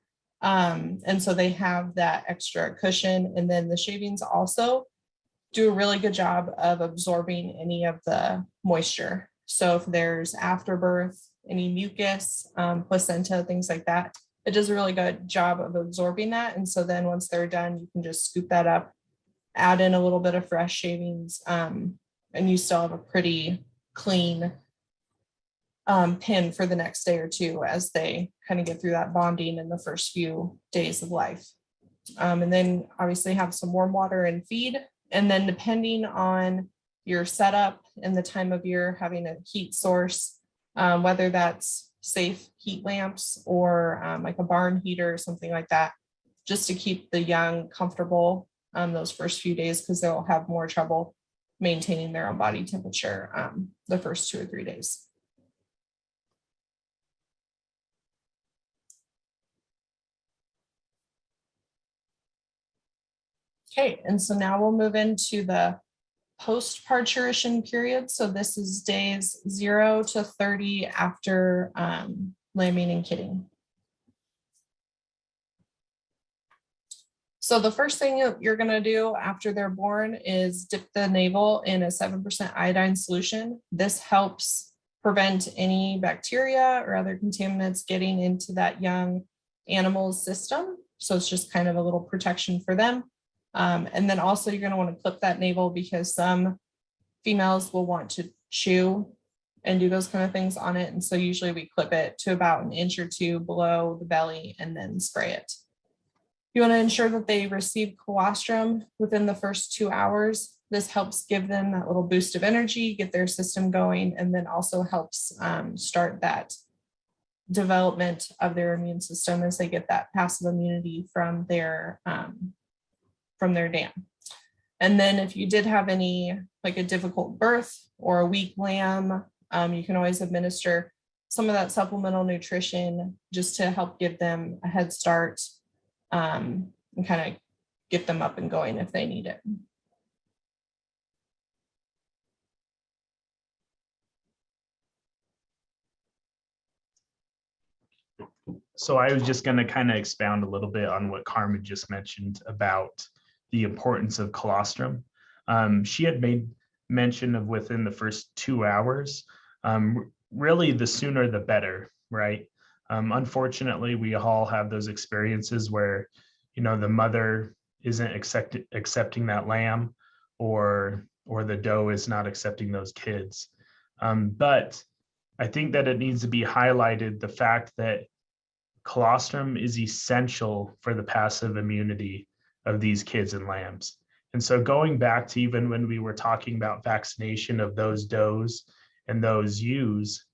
And so they have that extra cushion. And then the shavings also do a really good job of absorbing any of the moisture. So if there's afterbirth, any mucus, placenta, things like that, it does a really good job of absorbing that. And so then once they're done, you can just scoop that up, add in a little bit of fresh shavings, and you still have a pretty clean pen for the next day or two as they kind of get through that bonding in the first few days of life. And then obviously have some warm water and feed. And then depending on your setup and the time of year, having a heat source, whether that's safe heat lamps or like a barn heater or something like that, just to keep the young comfortable those first few days, because they'll have more trouble maintaining their own body temperature the first 2 or 3 days. Okay, and so now we'll move into the post-parturition period. So this is days 0 to 30 after lambing and kidding. So the first thing you're going to do after they're born is dip the navel in a 7% iodine solution. This helps prevent any bacteria or other contaminants getting into that young animal's system. So it's just kind of a little protection for them. And then also you're going to want to clip that navel, because some females will want to chew and do those kind of things on it. And so usually we clip it to about 1 inch or 2 below the belly and then spray it. You want to ensure that they receive colostrum within the first 2 hours. This helps give them that little boost of energy, get their system going, and then also helps start that development of their immune system as they get that passive immunity from their dam. And then if you did have any, like a difficult birth or a weak lamb, you can always administer some of that supplemental nutrition just to help give them a head start and kind of get them up and going if they need it. So I was just going to kind of expound a little bit on what Carmen just mentioned about the importance of colostrum. She had made mention of within the first 2 hours. Really, the sooner the better, right? Unfortunately, we all have those experiences where, the mother isn't accepting that lamb, or the doe is not accepting those kids. But I think that it needs to be highlighted the fact that colostrum is essential for the passive immunity of these kids and lambs. And so going back to even when we were talking about vaccination of those does and those ewes,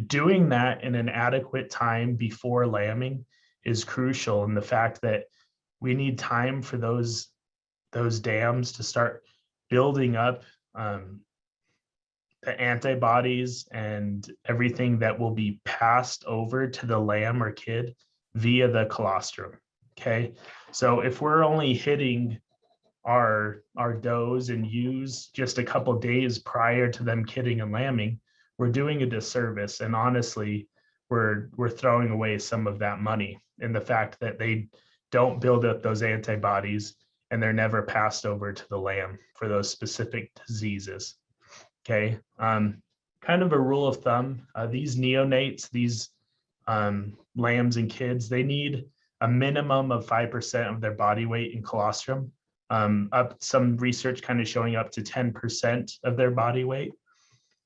doing that in an adequate time before lambing is crucial. And the fact that we need time for those dams to start building up the antibodies and everything that will be passed over to the lamb or kid via the colostrum. Okay, so if we're only hitting our does and ewes just a couple days prior to them kidding and lambing, we're doing a disservice. And honestly, we're throwing away some of that money in the fact that they don't build up those antibodies and they're never passed over to the lamb for those specific diseases. Okay, kind of a rule of thumb, these neonates, these lambs and kids, they need a minimum of 5% of their body weight in colostrum, some research kind of showing up to 10% of their body weight.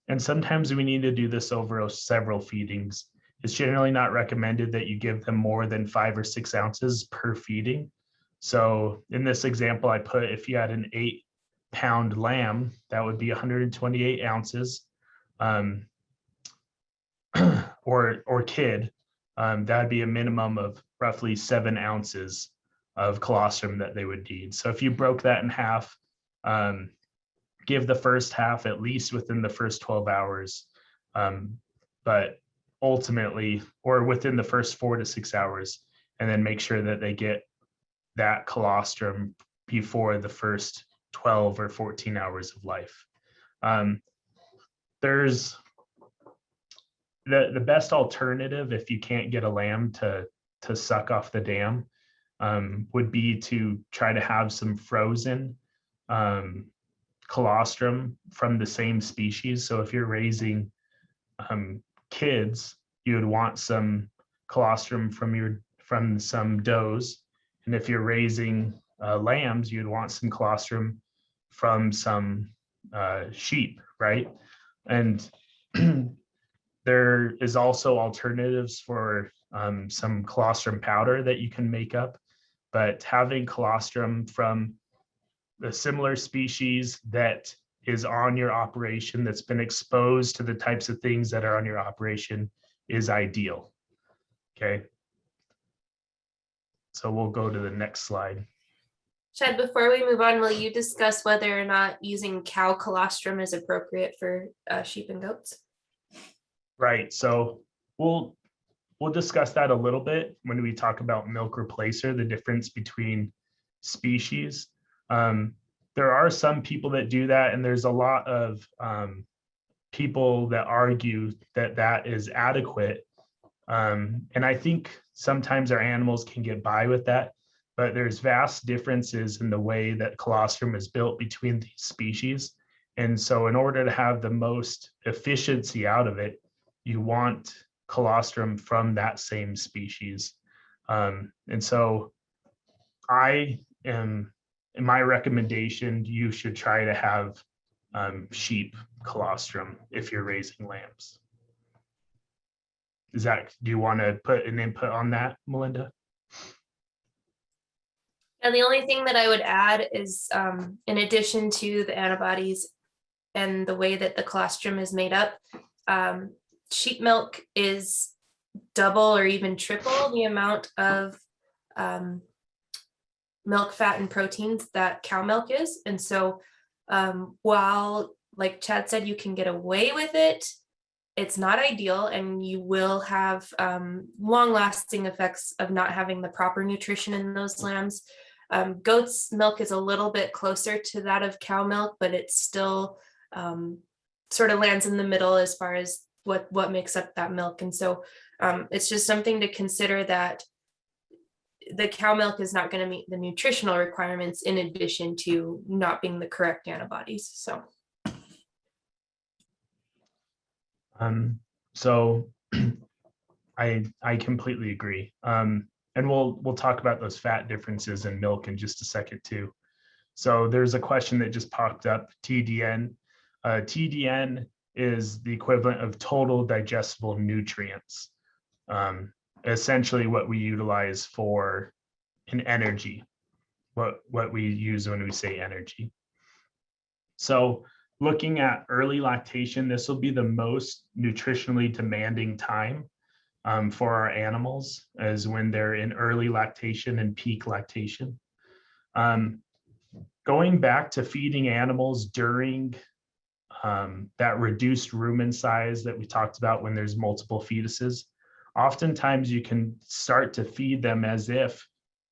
And sometimes we need to do this over several feedings. It's generally not recommended that you give them more than 5 or 6 ounces per feeding. So in this example, I put, if you had an 8-pound lamb, that would be 128 ounces, or kid, that'd be a minimum of roughly 7 ounces of colostrum that they would need. So if you broke that in half, give the first half at least within the first 12 hours, but ultimately, or within the first 4 to 6 hours, and then make sure that they get that colostrum before the first 12 or 14 hours of life. There's the best alternative if you can't get a lamb to suck off the dam, would be to try to have some frozen colostrum from the same species. So if you're raising kids, you would want some colostrum from some does, and if you're raising lambs, you'd want some colostrum from some sheep, right? And there is also alternatives for some colostrum powder that you can make up, but having colostrum from the similar species that is on your operation, that's been exposed to the types of things that are on your operation, is ideal. Okay. So we'll go to the next slide. Chad, before we move on, will you discuss whether or not using cow colostrum is appropriate for sheep and goats? Right. So we'll discuss that a little bit when we talk about milk replacer, the difference between species. There are some people that do that, and there's a lot of people that argue that that is adequate. And I think sometimes our animals can get by with that, but there's vast differences in the way that colostrum is built between these species. And so in order to have the most efficiency out of it, you want colostrum from that same species. And so in my recommendation, you should try to have sheep colostrum if you're raising lambs. Do you want to put an input on that, Melinda? And the only thing that I would add is, in addition to the antibodies and the way that the colostrum is made up, sheep milk is double or even triple the amount of milk, fat, and proteins that cow milk is. And so while, like Chad said, you can get away with it, it's not ideal, and you will have long-lasting effects of not having the proper nutrition in those lambs. Goat's milk is a little bit closer to that of cow milk, but it's still sort of lands in the middle as far as what makes up that milk. And so it's just something to consider, that the cow milk is not going to meet the nutritional requirements in addition to not being the correct antibodies. So so I completely agree. And we'll talk about those fat differences in milk in just a second too. So there's a question that just popped up, TDN. TDN is the equivalent of total digestible nutrients. Essentially what we utilize for an energy, what we use when we say energy. So looking at early lactation, this will be the most nutritionally demanding time for our animals, as when they're in early lactation and peak lactation. Going back to feeding animals during that reduced rumen size that we talked about when there's multiple fetuses, oftentimes you can start to feed them as if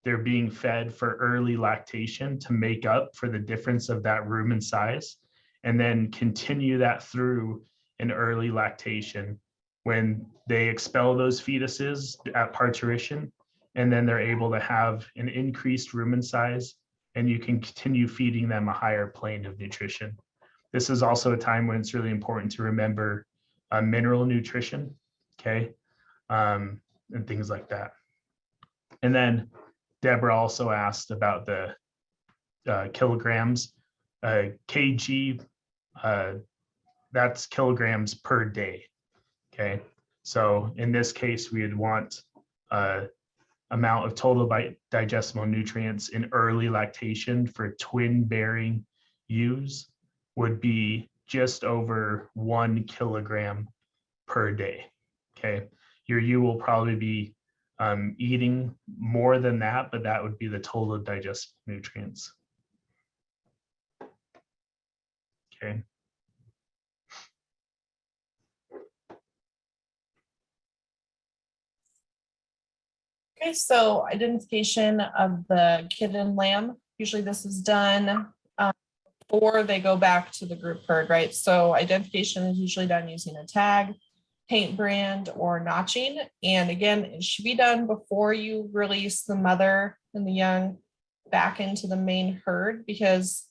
they're being fed for early lactation to make up for the difference of that rumen size, and then continue that through an early lactation when they expel those fetuses at parturition, and then they're able to have an increased rumen size, and you can continue feeding them a higher plane of nutrition. This is also a time when it's really important to remember mineral nutrition, okay, and things like that. And then Deborah also asked about the kilograms. Kg, that's kilograms per day, okay? So in this case, we would want amount of total digestible nutrients in early lactation for twin bearing ewes would be just over 1 kilogram per day. Okay, your ewe will probably be eating more than that, but that would be the total digestible nutrients. Okay. Okay, so identification of the kid and lamb. Usually this is done before they go back to the group herd, right? So identification is usually done using a tag, paint brand, or notching. And again, it should be done before you release the mother and the young back into the main herd, because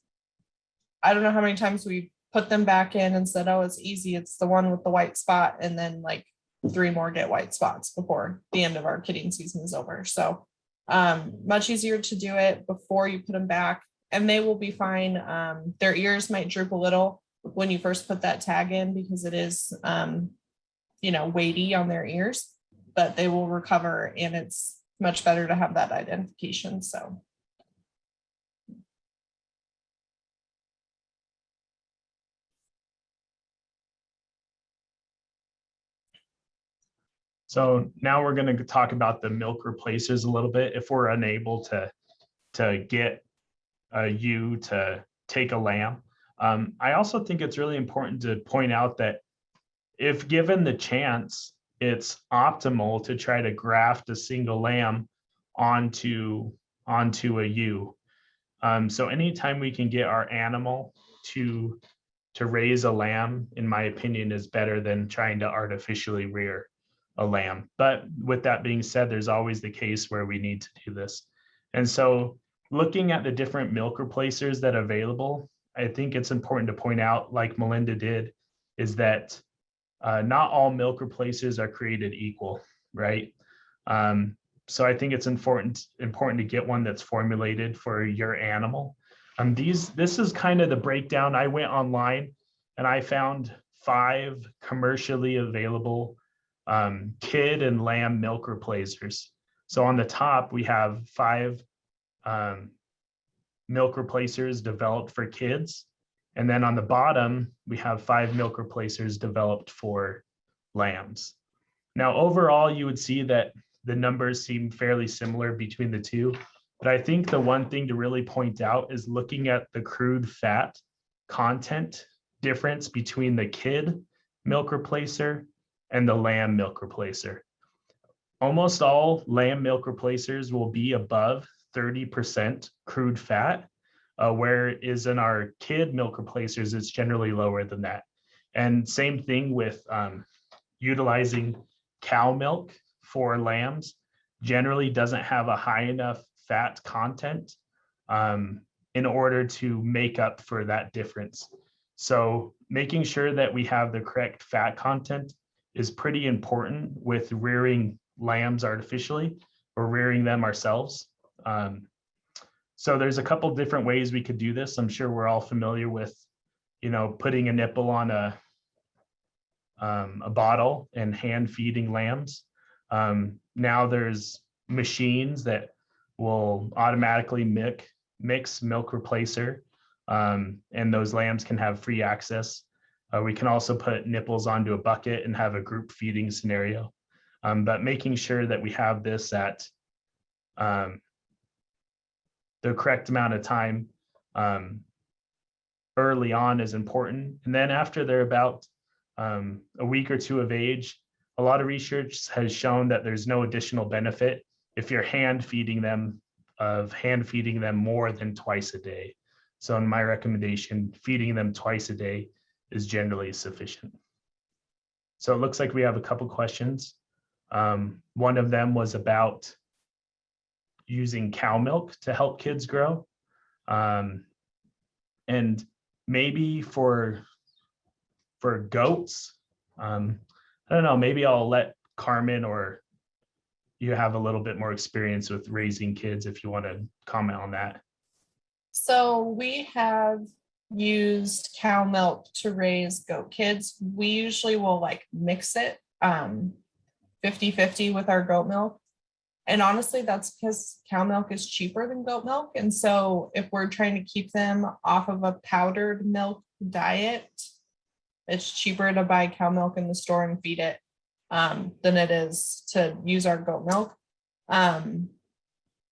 I don't know how many times we put them back in and said, oh, it's easy, it's the one with the white spot, and then like 3 more get white spots before the end of our kidding season is over. So much easier to do it before you put them back, and they will be fine. Their ears might droop a little when you first put that tag in, because it is weighty on their ears, but they will recover, and it's much better to have that identification. So now we're going to talk about the milk replacers a little bit. If we're unable to get a ewe to take a lamb, I also think it's really important to point out that if given the chance, it's optimal to try to graft a single lamb onto a ewe. So anytime we can get our animal to raise a lamb, in my opinion, is better than trying to artificially rear a lamb. But with that being said, there's always the case where we need to do this. And so looking at the different milk replacers that are available, I think it's important to point out, like Melinda did, is that not all milk replacers are created equal, right? So I think it's important to get one that's formulated for your animal. This is kind of the breakdown. I went online and I found 5 commercially available kid and lamb milk replacers. So on the top, we have 5 milk replacers developed for kids. And then on the bottom, we have 5 milk replacers developed for lambs. Now, overall, you would see that the numbers seem fairly similar between the two. But I think the one thing to really point out is looking at the crude fat content difference between the kid milk replacer and the lamb milk replacer. Almost all lamb milk replacers will be above 30% crude fat, whereas in our kid milk replacers, it's generally lower than that. And same thing with utilizing cow milk for lambs generally doesn't have a high enough fat content in order to make up for that difference. So making sure that we have the correct fat content is pretty important with rearing lambs artificially or rearing them ourselves. So there's a couple different ways we could do this. I'm sure we're all familiar with, putting a nipple on a bottle and hand feeding lambs. Now there's machines that will automatically mix milk replacer, and those lambs can have free access. We can also put nipples onto a bucket and have a group feeding scenario. But making sure that we have this at the correct amount of time early on is important. And then after they're about a week or two of age, a lot of research has shown that there's no additional benefit if you're hand feeding them more than twice a day. So in my recommendation, feeding them twice a day is generally sufficient. So it looks like we have a couple questions. One of them was about using cow milk to help kids grow. And maybe for goats, I don't know, maybe I'll let Carmen, or you have a little bit more experience with raising kids if you want to comment on that. So we have used cow milk to raise goat kids. We usually will mix it 50-50 with our goat milk. And honestly, that's because cow milk is cheaper than goat milk. And so if we're trying to keep them off of a powdered milk diet, it's cheaper to buy cow milk in the store and feed it than it is to use our goat milk.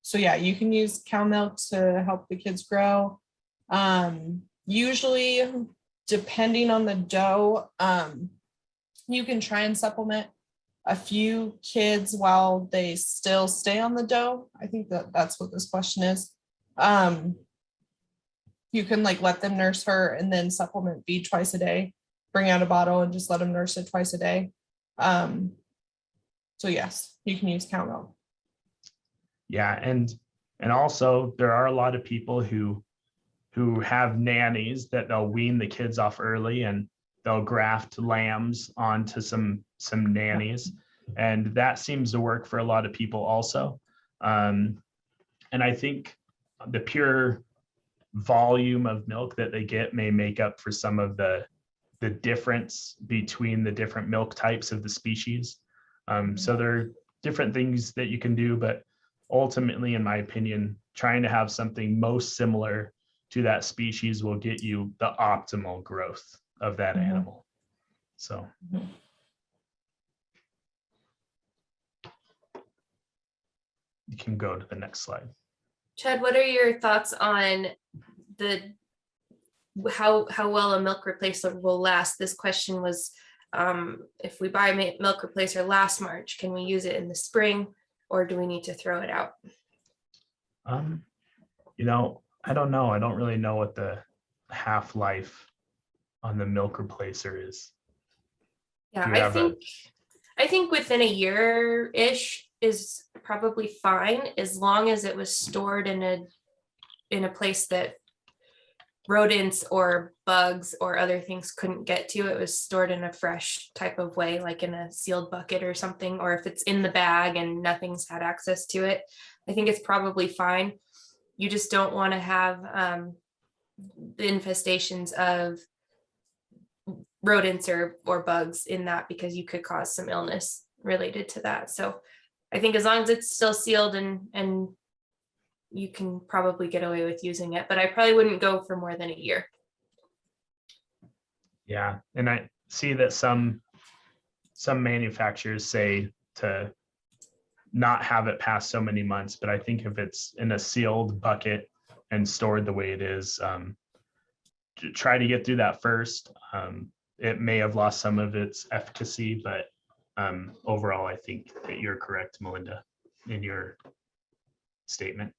So yeah, you can use cow milk to help the kids grow. Usually, depending on the doe, you can try and supplement a few kids while they still stay on the doe. I think that's what this question is. You can let them nurse her and then supplement feed twice a day, bring out a bottle and just let them nurse it twice a day. So yes, you can use cow milk. Yeah, and also there are a lot of people who have nannies that they'll wean the kids off early and they'll graft lambs onto some nannies, and that seems to work for a lot of people also. And I think the pure volume of milk that they get may make up for some of the difference between the different milk types of the species. So there are different things that you can do, but ultimately, in my opinion, trying to have something most similar to that species will get you the optimal growth of that animal. So. You can go to the next slide. Chad, what are your thoughts on how well a milk replacer will last? This question was, if we buy a milk replacer last March, can we use it in the spring, or do we need to throw it out? I don't know. I don't really know what the half-life on the milk replacer is. Yeah, I think within a year-ish is probably fine, as long as it was stored in a place that rodents or bugs or other things couldn't get to. It was stored in a fresh type of way, like in a sealed bucket or something, or if it's in the bag and nothing's had access to it, I think it's probably fine. You just don't want to have the infestations of rodents or bugs in that, because you could cause some illness related to that. So I think as long as it's still sealed and you can probably get away with using it, but I probably wouldn't go for more than a year. Yeah, and I see that some manufacturers say to not have it past so many months, but I think if it's in a sealed bucket and stored the way it is, try to get through that first. It may have lost some of its efficacy, but overall, I think that you're correct, Melinda, in your statement.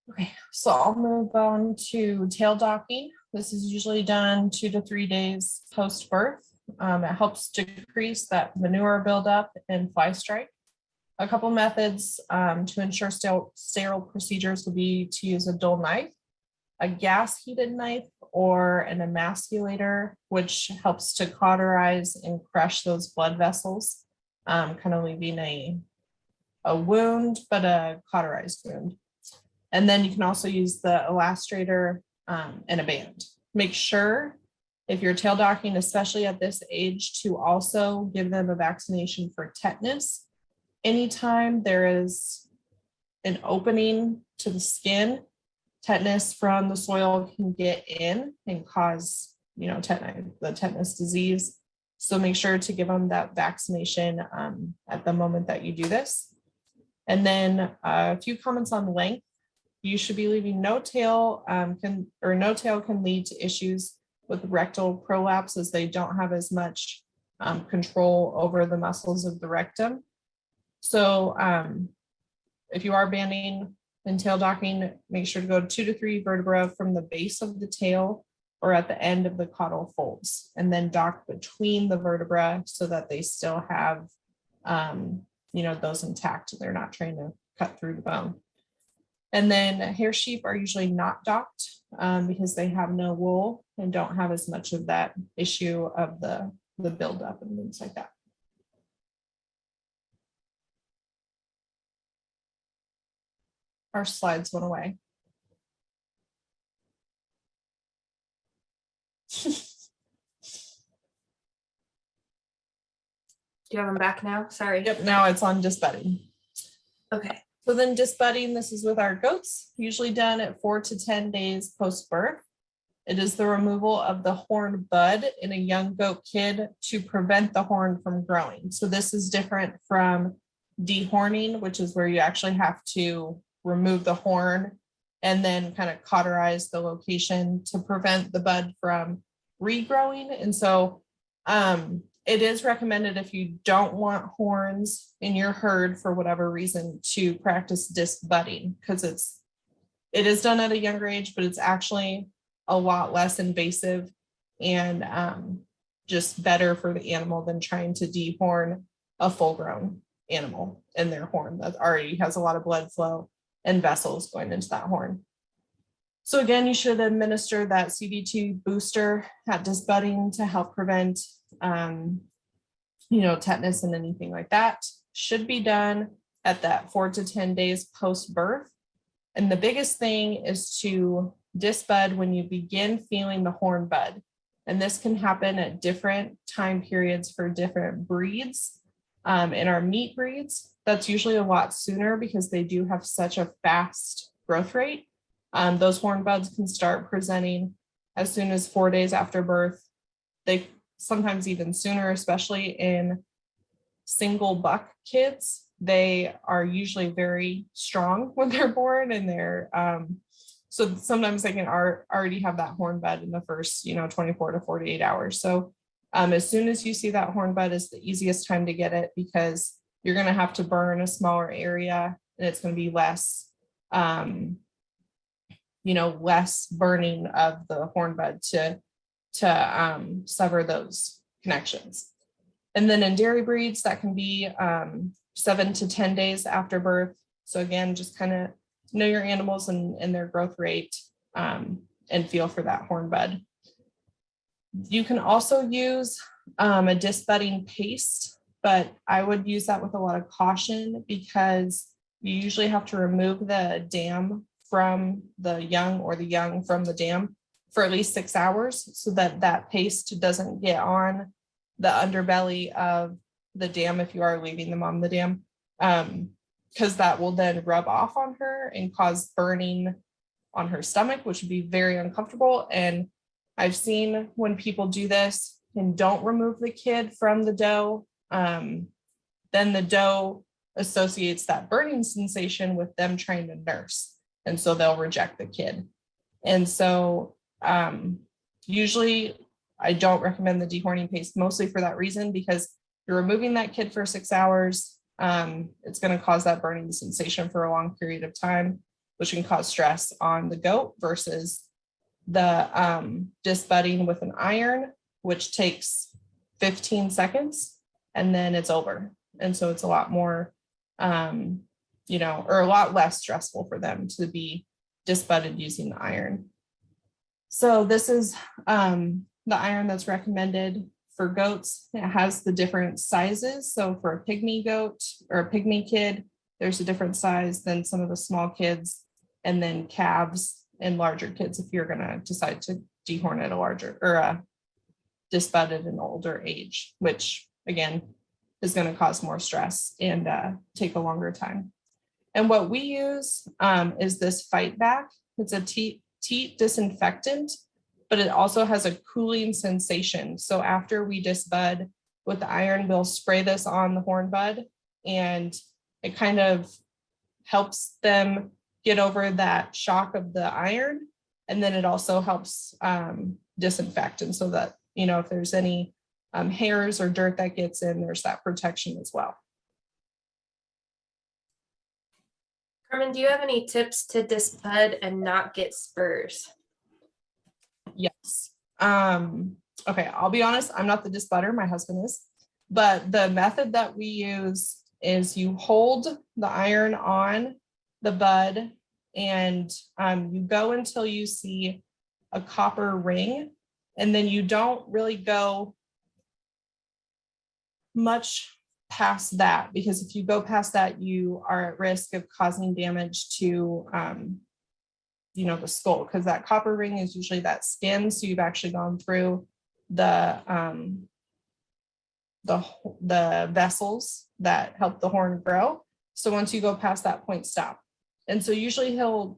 Okay, so I'll move on to tail docking. This is usually done 2 to 3 days post-birth. It helps decrease that manure buildup and fly strike. A couple methods to ensure sterile procedures would be to use a dull knife, a gas heated knife, or an emasculator, which helps to cauterize and crush those blood vessels, kind of leaving a wound, but a cauterized wound. And then you can also use the elastrator and a band. Make sure if you're tail docking, especially at this age, to also give them a vaccination for tetanus. Anytime there is an opening to the skin, tetanus from the soil can get in and cause, the tetanus disease. So make sure to give them that vaccination at the moment that you do this. And then a few comments on length. You should be leaving no tail. No tail can lead to issues with rectal prolapse, as they don't have as much control over the muscles of the rectum. So if you are banding and tail docking, make sure to go 2 to 3 vertebrae from the base of the tail or at the end of the caudal folds, and then dock between the vertebrae so that they still have, those intact. They're not trying to cut through the bone. And then hair sheep are usually not docked because they have no wool and don't have as much of that issue of the buildup and things like that. Our slides went away. Do you have them back now? Sorry. Yep, now it's on disbudding. Okay. So then disbudding, this is with our goats, usually done at 4 to 10 days post-birth. It is the removal of the horn bud in a young goat kid to prevent the horn from growing. So this is different from dehorning, which is where you actually have to remove the horn and then kind of cauterize the location to prevent the bud from regrowing. And so it is recommended, if you don't want horns in your herd for whatever reason, to practice disc budding, because it is done at a younger age, but it's actually a lot less invasive and just better for the animal than trying to dehorn a full-grown animal in their horn that already has a lot of blood flow and vessels going into that horn. So again, you should administer that CD2 booster at disc budding to help prevent tetanus and anything like that. Should be done at that 4 to 10 days post-birth. And the biggest thing is to disc bud when you begin feeling the horn bud. And this can happen at different time periods for different breeds. In our meat breeds, that's usually a lot sooner because they do have such a fast growth rate. Those horn buds can start presenting as soon as 4 days after birth. They sometimes even sooner, especially in single buck kids. They are usually very strong when they're born, and they're so sometimes they can already have that horn bud in the first 24 to 48 hours. So as soon as you see that horn bud is the easiest time to get it, because you're going to have to burn a smaller area and it's going to be less less burning of the horn bud to sever those connections. And then in dairy breeds, that can be 7 to 10 days after birth. So again, just kind of know your animals and their growth rate and feel for that horn bud. You can also use a disc budding paste, but I would use that with a lot of caution because you usually have to remove the dam from the young or the young from the dam for at least 6 hours so that that paste doesn't get on the underbelly of the dam if you are leaving them on the dam, because that will then rub off on her and cause burning on her stomach, which would be very uncomfortable. And I've seen when people do this and don't remove the kid from the doe, then the doe associates that burning sensation with them trying to nurse. And so they'll reject the kid. And so usually I don't recommend the dehorning paste, mostly for that reason, because you're removing that kid for 6 hours. It's going to cause that burning sensation for a long period of time, which can cause stress on the goat versus the disbudding with an iron, which takes 15 seconds, and then it's over. And so it's a lot more, or a lot less stressful for them to be disbudded using the iron. So this is the iron that's recommended for goats. It has the different sizes. So for a pygmy goat or a pygmy kid, there's a different size than some of the small kids, and then calves and larger kids if you're going to decide to dehorn at a larger or disbud at an older age, which again is going to cause more stress and take a longer time. And what we use is this fight back. It's a teat disinfectant, but it also has a cooling sensation. So after we disbud with the iron, we'll spray this on the horn bud, and it kind of helps them get over that shock of the iron. And then it also helps disinfect. And so that, if there's any hairs or dirt that gets in, there's that protection as well. Carmen, do you have any tips to disbud and not get spurs? Yes. Okay, I'll be honest, I'm not the disbudder, my husband is. But the method that we use is you hold the iron on the bud, and you go until you see a copper ring, and then you don't really go much past that, because if you go past that, you are at risk of causing damage to the skull, because that copper ring is usually that skin. So you've actually gone through the vessels that help the horn grow. So once you go past that point, stop. And so usually he'll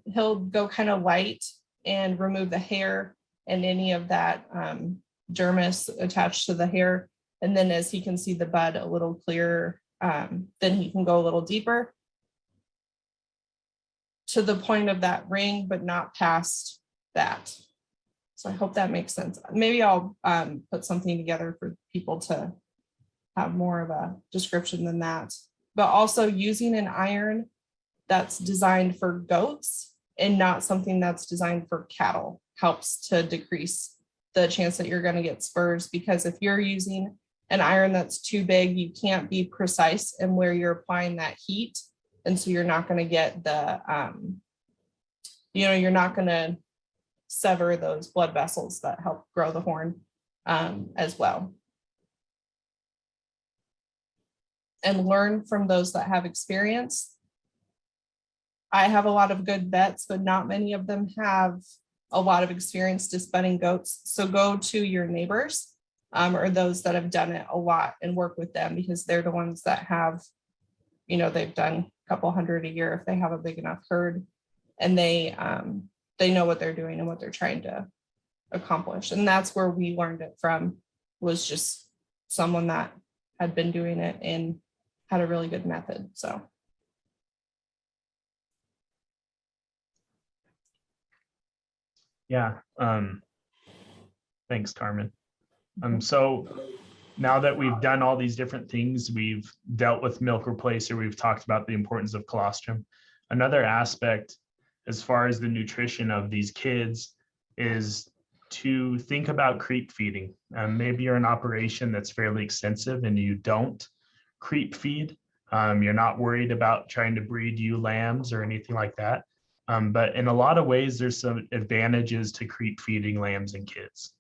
go kind of light and remove the hair and any of that dermis attached to the hair. And then as he can see the bud a little clearer, then he can go a little deeper to the point of that ring, but not past that. So I hope that makes sense. Maybe I'll put something together for people to have more of a description than that. But also using an iron that's designed for goats and not something that's designed for cattle helps to decrease the chance that you're going to get spurs, because if you're using an iron that's too big, you can't be precise in where you're applying that heat. And so you're not going to get the, you're not going to sever those blood vessels that help grow the horn as well. And learn from those that have experience. I have a lot of good vets, but not many of them have a lot of experience disbudding goats. So go to your neighbors or those that have done it a lot and work with them, because they're the ones that have, they've done a couple hundred a year if they have a big enough herd, and they know what they're doing and what they're trying to accomplish. And that's where we learned it from, was just someone that had been doing it and had a really good method. So. Yeah. Thanks, Carmen. So now that we've done all these different things, we've dealt with milk replacer, we've talked about the importance of colostrum. Another aspect as far as the nutrition of these kids is to think about creep feeding. Maybe you're an operation that's fairly extensive and you don't creep feed. You're not worried about trying to breed ewe lambs or anything like that. But in a lot of ways, there's some advantages to creep feeding lambs and kids.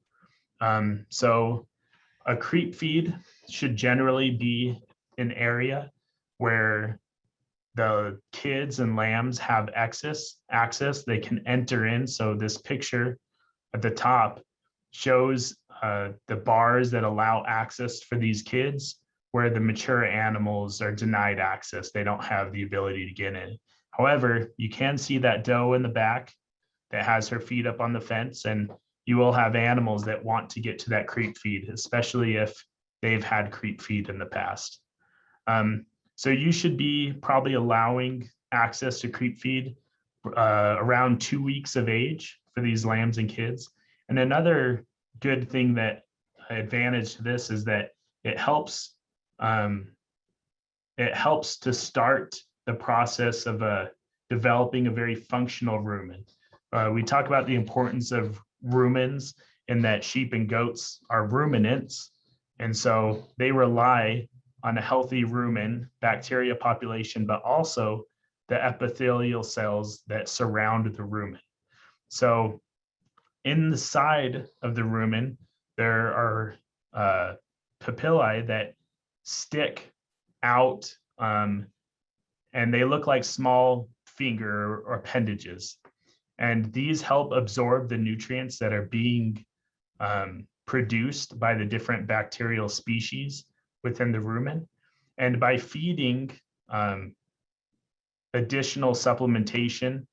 So a creep feed should generally be an area where the kids and lambs have access, they can enter in. So this picture at the top shows the bars that allow access for these kids, where the mature animals are denied access. They don't have the ability to get in. However, you can see that doe in the back that has her feet up on the fence, and you will have animals that want to get to that creep feed, especially if they've had creep feed in the past. So you should be probably allowing access to creep feed around 2 weeks of age for these lambs and kids. And another good thing that advantage to this is that it helps to start the process of developing a very functional rumen. We talk about the importance of rumens in that sheep and goats are ruminants. And so they rely on a healthy rumen bacteria population, but also the epithelial cells that surround the rumen. So in the side of the rumen, there are papillae that stick out, and they look like small finger or appendages. And these help absorb the nutrients that are being produced by the different bacterial species within the rumen. And by feeding additional supplementation,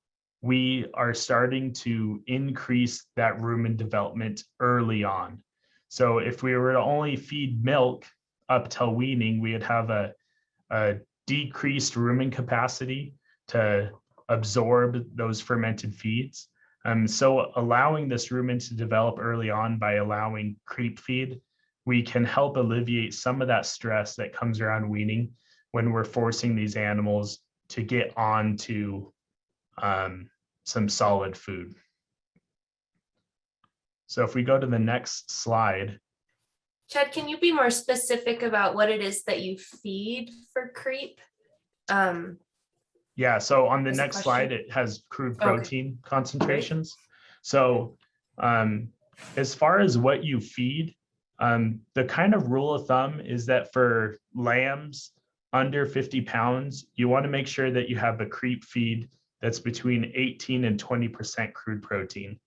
we are starting to increase that rumen development early on. So if we were to only feed milk up till weaning, we would have a decreased rumen capacity to absorb those fermented feeds. So allowing this rumen to develop early on by allowing creep feed, we can help alleviate some of that stress that comes around weaning when we're forcing these animals to get on to some solid food. So if we go to the next slide. Chad, can you be more specific about what it is that you feed for creep? Yeah, so on the There's a next question. slide, it has crude protein concentrations. So as far as what you feed, the kind of rule of thumb is that for lambs under 50 pounds, you want to make sure that you have a creep feed that's between 18 and 20% crude protein.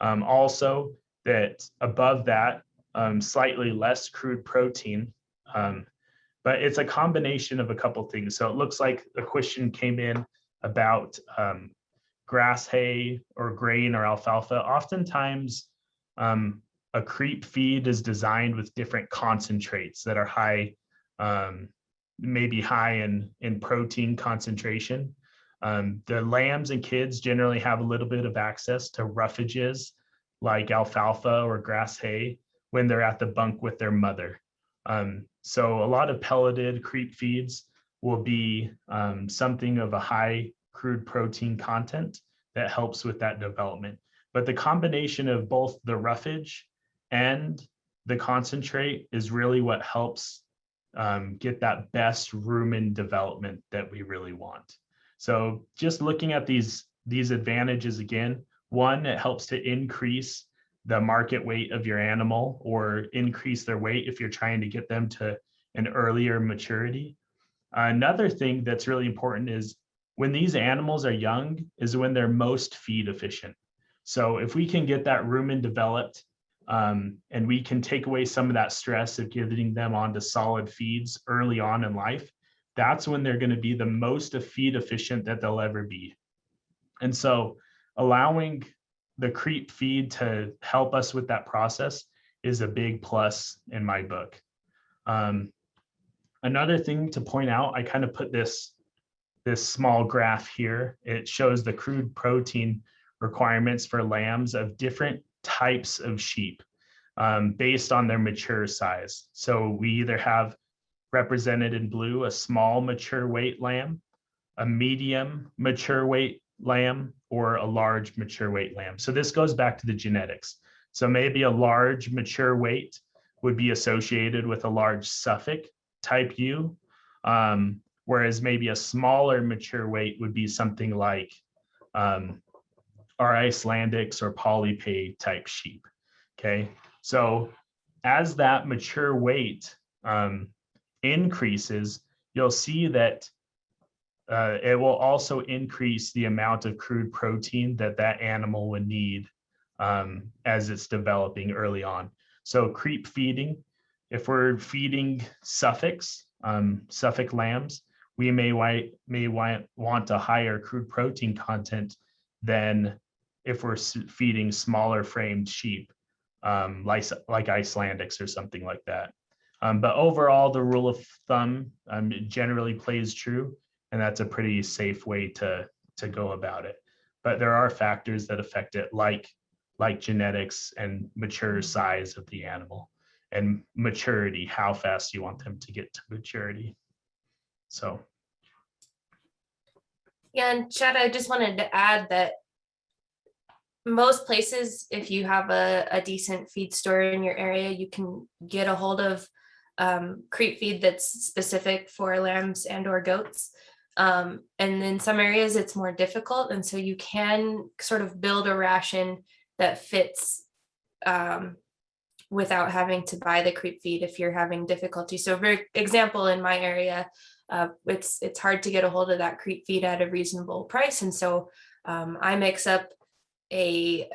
Also, that above that, slightly less crude protein, but it's a combination of a couple things. So it looks like a question came in about grass hay or grain or alfalfa. Oftentimes, a creep feed is designed with different concentrates that are high, maybe high in protein concentration. The lambs and kids generally have a little bit of access to roughages like alfalfa or grass hay when they're at the bunk with their mother. So a lot of pelleted creep feeds will be something of a high crude protein content that helps with that development. But the combination of both the roughage and the concentrate is really what helps get that best rumen development that we really want. So just looking at these advantages again, one, it helps to increase the market weight of your animal or increase their weight if you're trying to get them to an earlier maturity. Another thing that's really important is when these animals are young is when they're most feed efficient. So if we can get that rumen developed and we can take away some of that stress of getting them onto solid feeds early on in life, that's when they're going to be the most feed efficient that they'll ever be. And so allowing the creep feed to help us with that process is a big plus in my book. Another thing to point out, I kind of put this small graph here. It shows the crude protein requirements for lambs of different types of sheep based on their mature size. So we either have represented in blue a small mature weight lamb, a medium mature weight lamb, or a large mature weight lamb. So this goes back to the genetics. So maybe a large mature weight would be associated with a large Suffolk type U, whereas maybe a smaller mature weight would be something like our Icelandics or Polypay type sheep. Okay, so as that mature weight increases, you'll see that it will also increase the amount of crude protein that animal would need as it's developing early on. So creep feeding, if we're feeding Suffolks, Suffolk lambs, we may want a higher crude protein content than if we're feeding smaller framed sheep, like Icelandics or something like that. But overall, the rule of thumb generally plays true, and that's a pretty safe way to go about it. But there are factors that affect it, like genetics and mature size of the animal and maturity, how fast you want them to get to maturity. So. Yeah, and Chad, I just wanted to add that most places, if you have a decent feed store in your area, you can get a hold of creep feed that's specific for lambs and or goats. And in some areas it's more difficult. And so you can sort of build a ration that fits without having to buy the creep feed if you're having difficulty. So for example, in my area, it's hard to get a hold of that creep feed at a reasonable price. And so I mix up a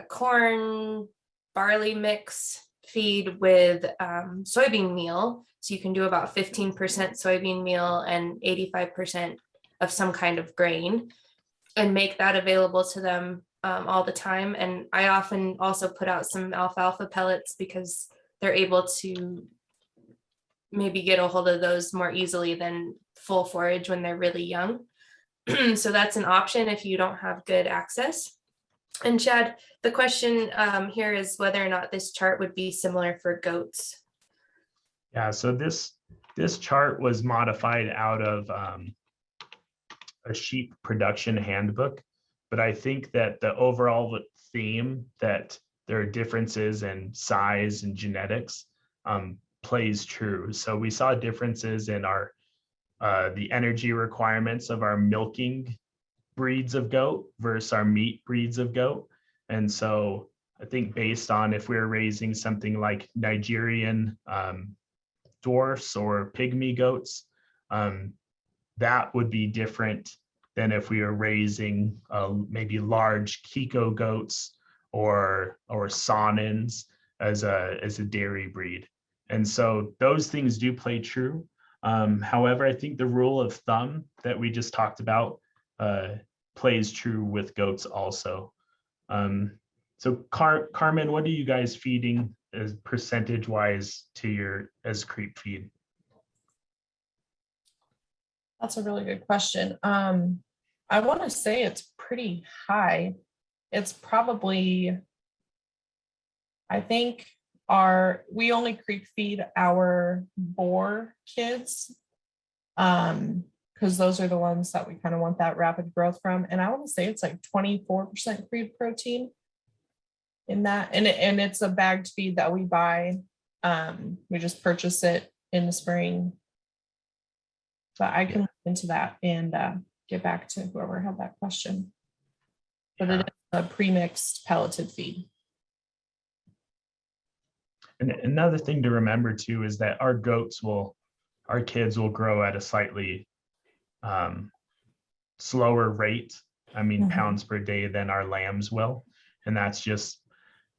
corn barley mix feed with soybean meal. So you can do about 15% soybean meal and 85% of some kind of grain, and make that available to them all the time. And I often also put out some alfalfa pellets because they're able to maybe get a hold of those more easily than full forage when they're really young. So that's an option if you don't have good access. And Chad, the question here is whether or not this chart would be similar for goats. Yeah, so this chart was modified out of a sheep production handbook, but I think that the overall theme that there are differences in size and genetics plays true. So we saw differences in our the energy requirements of our milking breeds of goat versus our meat breeds of goat. And so I think based on if we're raising something like Nigerian dwarfs or pygmy goats, that would be different than if we were raising maybe large Kiko goats or Saanens as a dairy breed. And so those things do play true. However, I think the rule of thumb that we just talked about plays true with goats also. So Carmen, what are you guys feeding as percentage wise to your as creep feed? That's a really good question. I want to say it's pretty high. It's probably, I think we only creep feed our boar kids, because those are the ones that we kind of want that rapid growth from. And I want to say it's like 24% creep protein in that. And it's a bagged feed that we buy. We just purchase it in the spring. But I can look into that and get back to whoever had that question. But it is a pre-mixed pelleted feed. And another thing to remember too is that our kids will grow at a slightly slower rate, pounds per day, than our lambs will. And that's just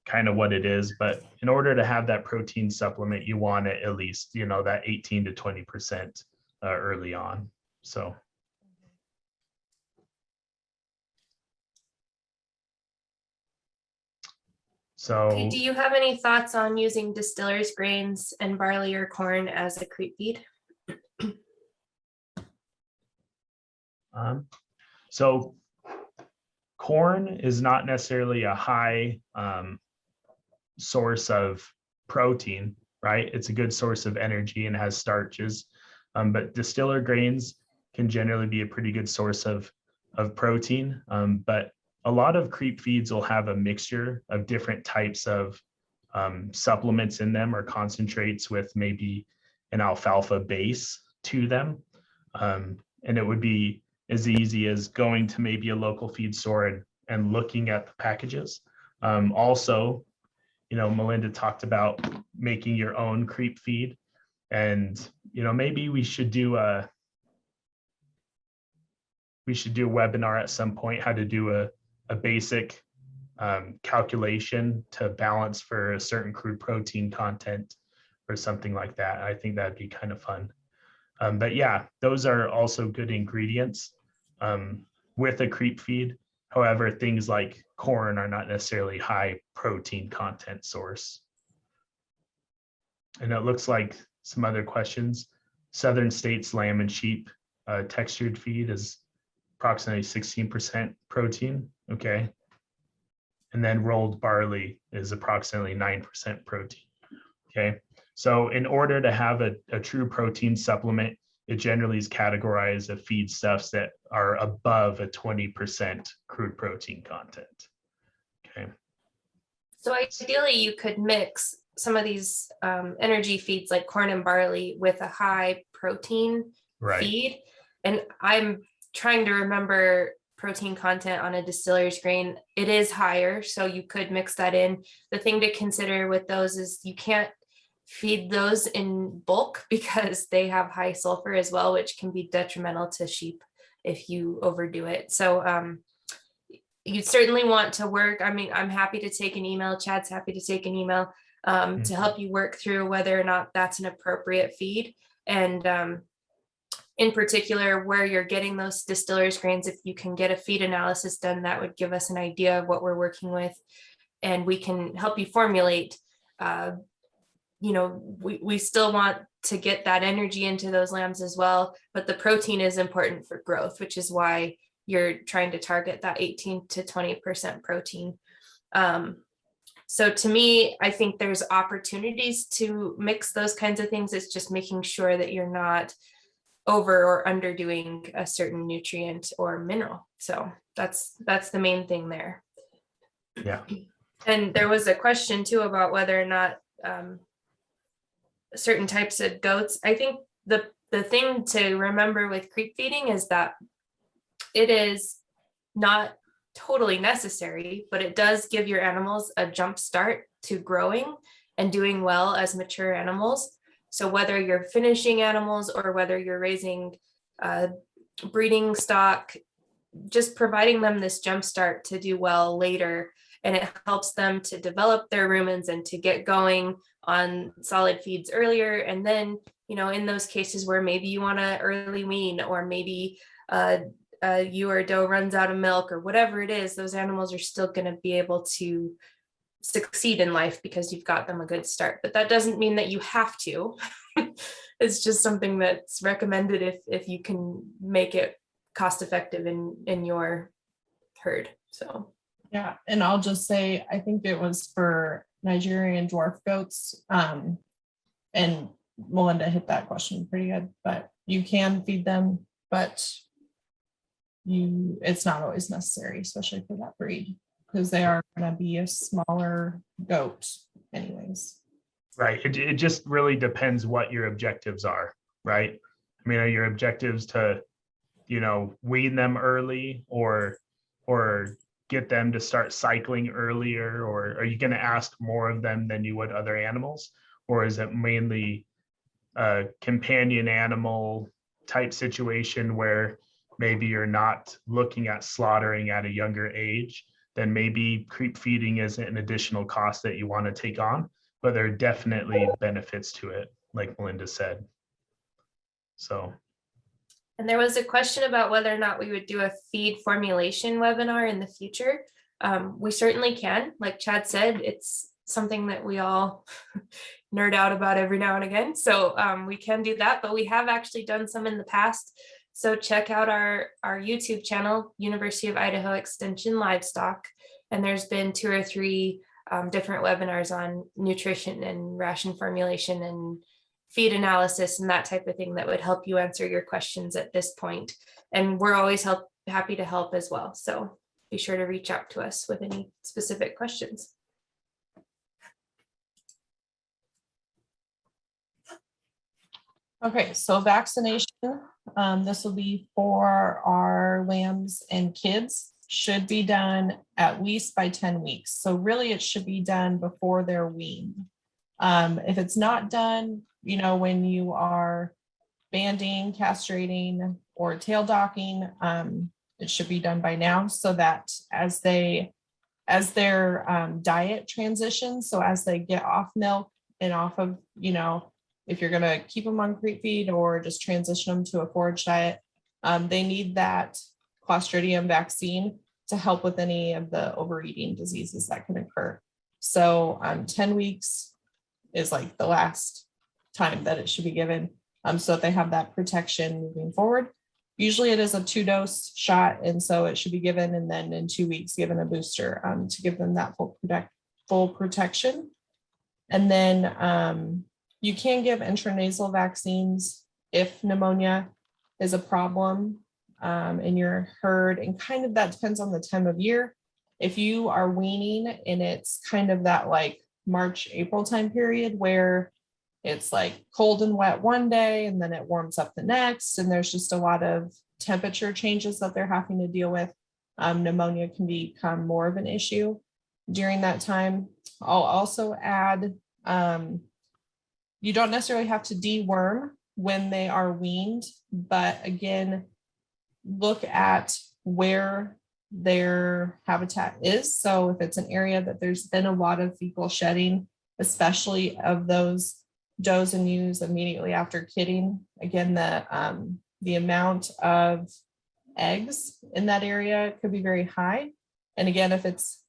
kind of what it is. But in order to have that protein supplement, you want it at least, that 18 to 20% early on. So. Okay, do you have any thoughts on using distillers grains and barley or corn as a creep feed? So corn is not necessarily a high source of protein, right? It's a good source of energy and has starches, but distiller grains can generally be a pretty good source of protein. But a lot of creep feeds will have a mixture of different types of supplements in them, or concentrates with maybe an alfalfa base to them. And it would be as easy as going to maybe a local feed store and looking at the packages. Also, Melinda talked about making your own creep feed, and maybe we should do a webinar at some point, how to do a basic calculation to balance for a certain crude protein content or something like that. I think that'd be kind of fun. But yeah, those are also good ingredients with a creep feed. However, things like corn are not necessarily high protein content source. And it looks like some other questions. Southern States lamb and sheep textured feed is approximately 16% protein. Okay. And then rolled barley is approximately 9% protein. Okay. So in order to have a true protein supplement, it generally is categorized of feedstuffs that are above a 20% crude protein content. Okay. So ideally, you could mix some of these energy feeds like corn and barley with a high protein Right. feed. And I'm trying to remember protein content on a distiller's grain. It is higher, so you could mix that in. The thing to consider with those is you can't feed those in bulk because they have high sulfur as well, which can be detrimental to sheep if you overdo it. So you certainly want to work. I mean, I'm happy to take an email. Chad's happy to take an email to help you work through whether or not that's an appropriate feed. And in particular, where you're getting those distillers grains, if you can get a feed analysis done, that would give us an idea of what we're working with. And we can help you formulate, we still want to get that energy into those lambs as well, but the protein is important for growth, which is why you're trying to target that 18 to 20% protein. So to me, I think there's opportunities to mix those kinds of things. It's just making sure that you're not over or underdoing a certain nutrient or mineral. So that's the main thing there. Yeah. And there was a question too about whether or not certain types of goats. I think the thing to remember with creep feeding is that it is not totally necessary, but it does give your animals a jump start to growing and doing well as mature animals. So whether you're finishing animals or whether you're raising breeding stock, just providing them this jump start to do well later, and it helps them to develop their rumens and to get going on solid feeds earlier. And then, in those cases where maybe you want to early wean, or maybe you or doe runs out of milk or whatever it is, those animals are still going to be able to succeed in life because you've got them a good start. But that doesn't mean that you have to. It's just something that's recommended if you can make it cost effective in your herd. So yeah, and I'll just say, I think it was for Nigerian dwarf goats, and Melinda hit that question pretty good, but you can feed them, but it's not always necessary, especially for that breed, because they are going to be a smaller goat anyways. Right. It just really depends what your objectives are, right? I mean, are your objectives to, wean them early or get them to start cycling earlier, or are you going to ask more of them than you would other animals? Or is it mainly a companion animal type situation where maybe you're not looking at slaughtering at a younger age? Then maybe creep feeding isn't an additional cost that you want to take on, but there are definitely benefits to it, like Melinda said. So. And there was a question about whether or not we would do a feed formulation webinar in the future. We certainly can. Like Chad said, it's something that we all nerd out about every now and again. So we can do that, but we have actually done some in the past. So check out our YouTube channel, University of Idaho Extension Livestock. And there's been 2 or 3 different webinars on nutrition and ration formulation and feed analysis and that type of thing that would help you answer your questions at this point. And we're always happy to help as well. So be sure to reach out to us with any specific questions. Okay, so vaccination, this will be for our lambs and kids, should be done at least by 10 weeks. So really it should be done before they're weaned. If it's not done, when you are banding, castrating, or tail docking, it should be done by now, so that as their diet transitions, so as they get off milk and off of, if you're going to keep them on creep feed or just transition them to a forage diet, they need that Clostridium vaccine to help with any of the overeating diseases that can occur. So 10 weeks is like the last time that it should be given, so that they have that protection moving forward. Usually it is a 2-dose shot, and so it should be given, and then in 2 weeks given a booster to give them that full protection. And then you can give intranasal vaccines if pneumonia is a problem in your herd, and kind of that depends on the time of year. If you are weaning and it's kind of that like March, April time period where it's like cold and wet one day and then it warms up the next, and there's just a lot of temperature changes that they're having to deal with, pneumonia can become more of an issue during that time. I'll also add, you don't necessarily have to deworm when they are weaned, but again, look at where their habitat is. So if it's an area that there's been a lot of fecal shedding, especially of those does and ewes immediately after kidding, again, the amount of eggs in that area could be very high. And again, if it's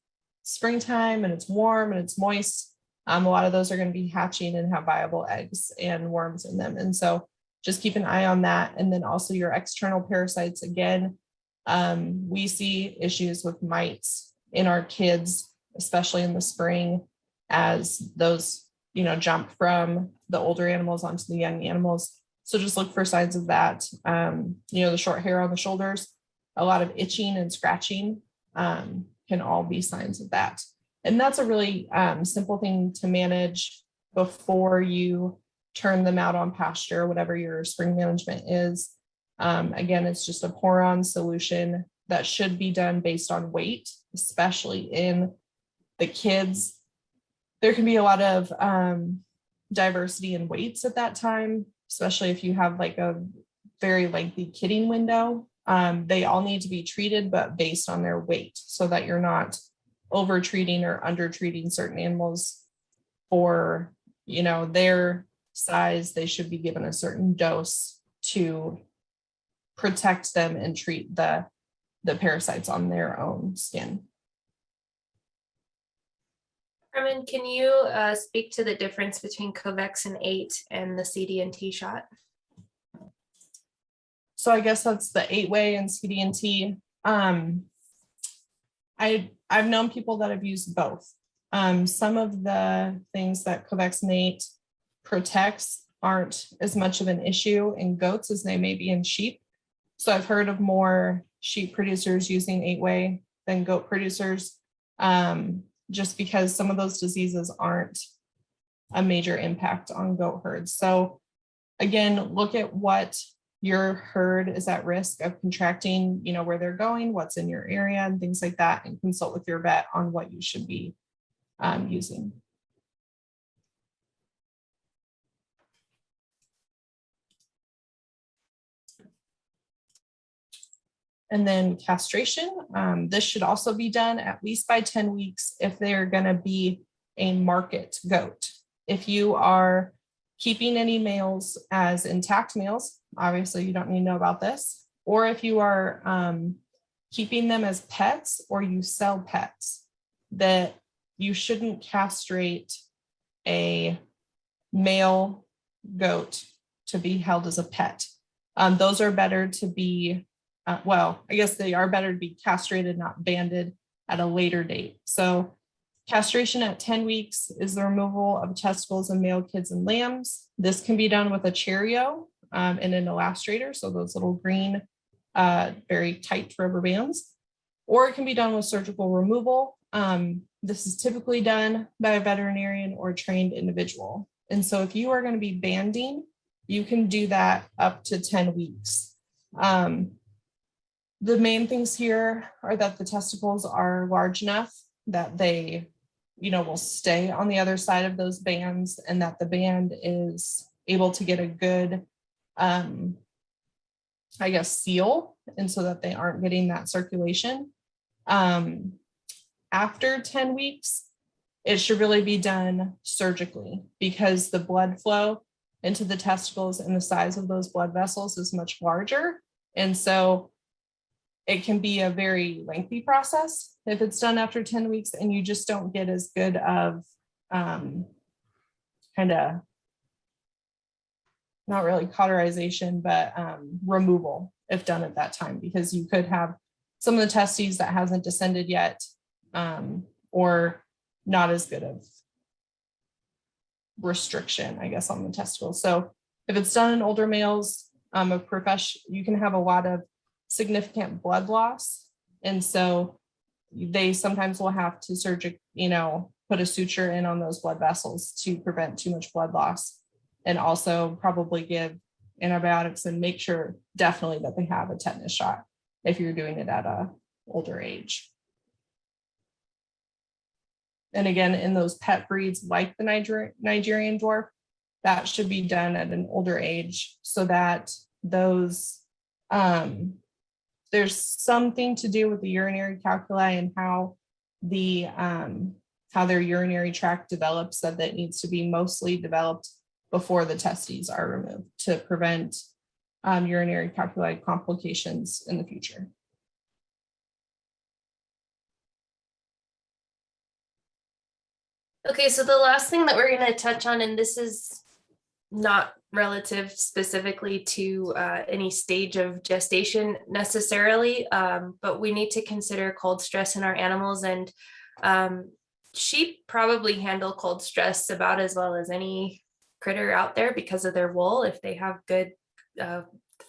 springtime and it's warm and it's moist, a lot of those are going to be hatching and have viable eggs and worms in them. And so just keep an eye on that. And then also your external parasites. Again, we see issues with mites in our kids, especially in the spring, as those, jump from the older animals onto the young animals. So just look for signs of that. The short hair on the shoulders, a lot of itching and scratching can all be signs of that. And that's a really simple thing to manage before you turn them out on pasture, whatever your spring management is. Again, it's just a pour-on solution that should be done based on weight, especially in the kids. There can be a lot of diversity in weights at that time, especially if you have like a very lengthy kidding window. They all need to be treated, but based on their weight, so that you're not over treating or under treating certain animals for, their size. They should be given a certain dose to protect them and treat the parasites on their own skin. Carmen, can you speak to the difference between Covexin 8 and the CD&T shot? So I guess that's the 8-way and CD&T. I've known people that have used both. Some of the things that Covexin 8 protects aren't as much of an issue in goats as they may be in sheep. So I've heard of more sheep producers using 8-way than goat producers, just because some of those diseases aren't a major impact on goat herds. So again, look at what your herd is at risk of contracting, where they're going, what's in your area and things like that, and consult with your vet on what you should be using. And then castration, this should also be done at least by 10 weeks if they're going to be a market goat. If you are keeping any males as intact males, obviously you don't need to know about this, or if you are keeping them as pets or you sell pets, that you shouldn't castrate a male goat to be held as a pet. Those are better to be I guess they are better to be castrated, not banded at a later date. So castration at 10 weeks is the removal of testicles in male kids and lambs. This can be done with a Cheerio and an elastrator, so those little green, very tight rubber bands, or it can be done with surgical removal. This is typically done by a veterinarian or a trained individual. And so if you are going to be banding, you can do that up to 10 weeks. The main things here are that the testicles are large enough that they, will stay on the other side of those bands, and that the band is able to get a good, seal, and so that they aren't getting that circulation. After 10 weeks, it should really be done surgically, because the blood flow into the testicles and the size of those blood vessels is much larger. And so it can be a very lengthy process if it's done after 10 weeks, and you just don't get as good of kind of, not really cauterization, but removal if done at that time, because you could have some of the testes that hasn't descended yet, or not as good of restriction, I guess, on the testicles. So if it's done in older males, you can have a lot of significant blood loss. And so they sometimes will have to put a suture in on those blood vessels to prevent too much blood loss, and also probably give antibiotics and make sure definitely that they have a tetanus shot if you're doing it at a older age. And again, in those pet breeds like the Nigerian dwarf, that should be done at an older age so that those there's something to do with the urinary calculi and how their urinary tract develops, that needs to be mostly developed before the testes are removed to prevent urinary calculi complications in the future. Okay, so the last thing that we're going to touch on, and this is not relative specifically to any stage of gestation necessarily, but we need to consider cold stress in our animals. And sheep probably handle cold stress about as well as any critter out there because of their wool, if they have good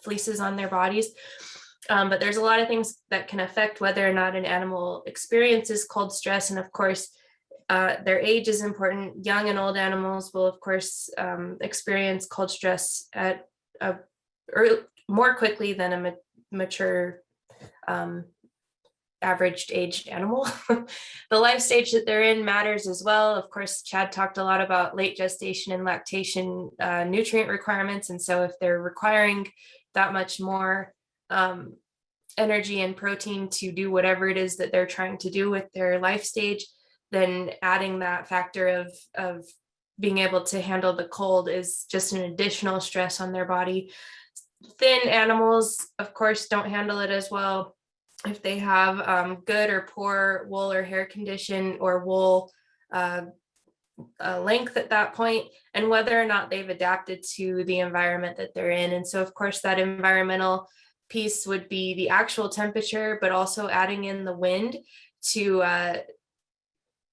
fleeces on their bodies. But there's a lot of things that can affect whether or not an animal experiences cold stress. And of course, their age is important. Young and old animals will, of course, experience cold stress at more quickly than a mature average aged animal. The life stage that they're in matters as well. Of course, Chad talked a lot about late gestation and lactation nutrient requirements. And so if they're requiring that much more energy and protein to do whatever it is that they're trying to do with their life stage, then adding that factor of being able to handle the cold is just an additional stress on their body. Thin animals, of course, don't handle it as well. If they have good or poor wool or hair condition or wool length at that point, and whether or not they've adapted to the environment that they're in. And so, of course, that environmental piece would be the actual temperature, but also adding in the wind to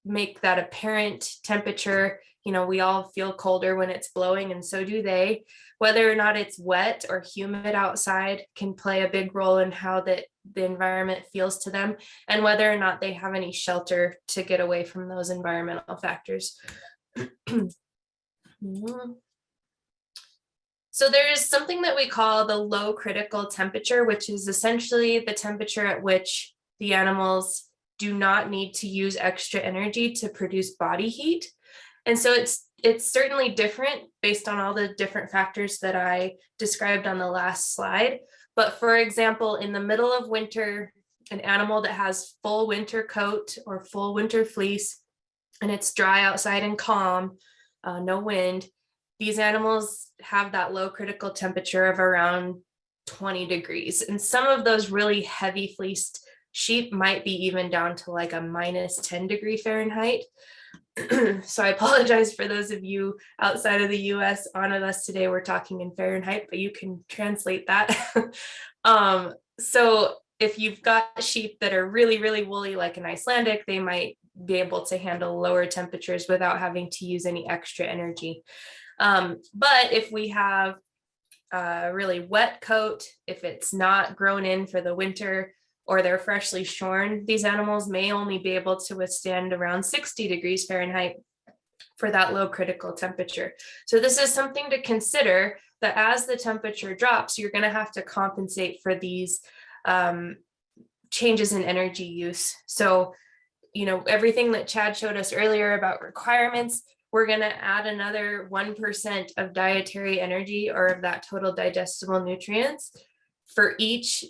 make that apparent temperature. We all feel colder when it's blowing, and so do they. Whether or not it's wet or humid outside can play a big role in how the environment feels to them, and whether or not they have any shelter to get away from those environmental factors. So there is something that we call the low critical temperature, which is essentially the temperature at which the animals do not need to use extra energy to produce body heat. And so it's certainly different based on all the different factors that I described on the last slide. But for example, in the middle of winter, an animal that has full winter coat or full winter fleece, and it's dry outside and calm, no wind, these animals have that low critical temperature of around 20 degrees. And some of those really heavy fleeced sheep might be even down to like a minus 10 degree Fahrenheit. So I apologize for those of you outside of the US on with us today. We're talking in Fahrenheit, but you can translate that. So if you've got sheep that are really, really woolly, like an Icelandic, they might be able to handle lower temperatures without having to use any extra energy. But if we have a really wet coat, if it's not grown in for the winter, or they're freshly shorn, these animals may only be able to withstand around 60 degrees Fahrenheit for that low critical temperature. So this is something to consider, that as the temperature drops, you're going to have to compensate for these changes in energy use. So, everything that Chad showed us earlier about requirements, we're going to add another 1% of dietary energy, or of that total digestible nutrients, for each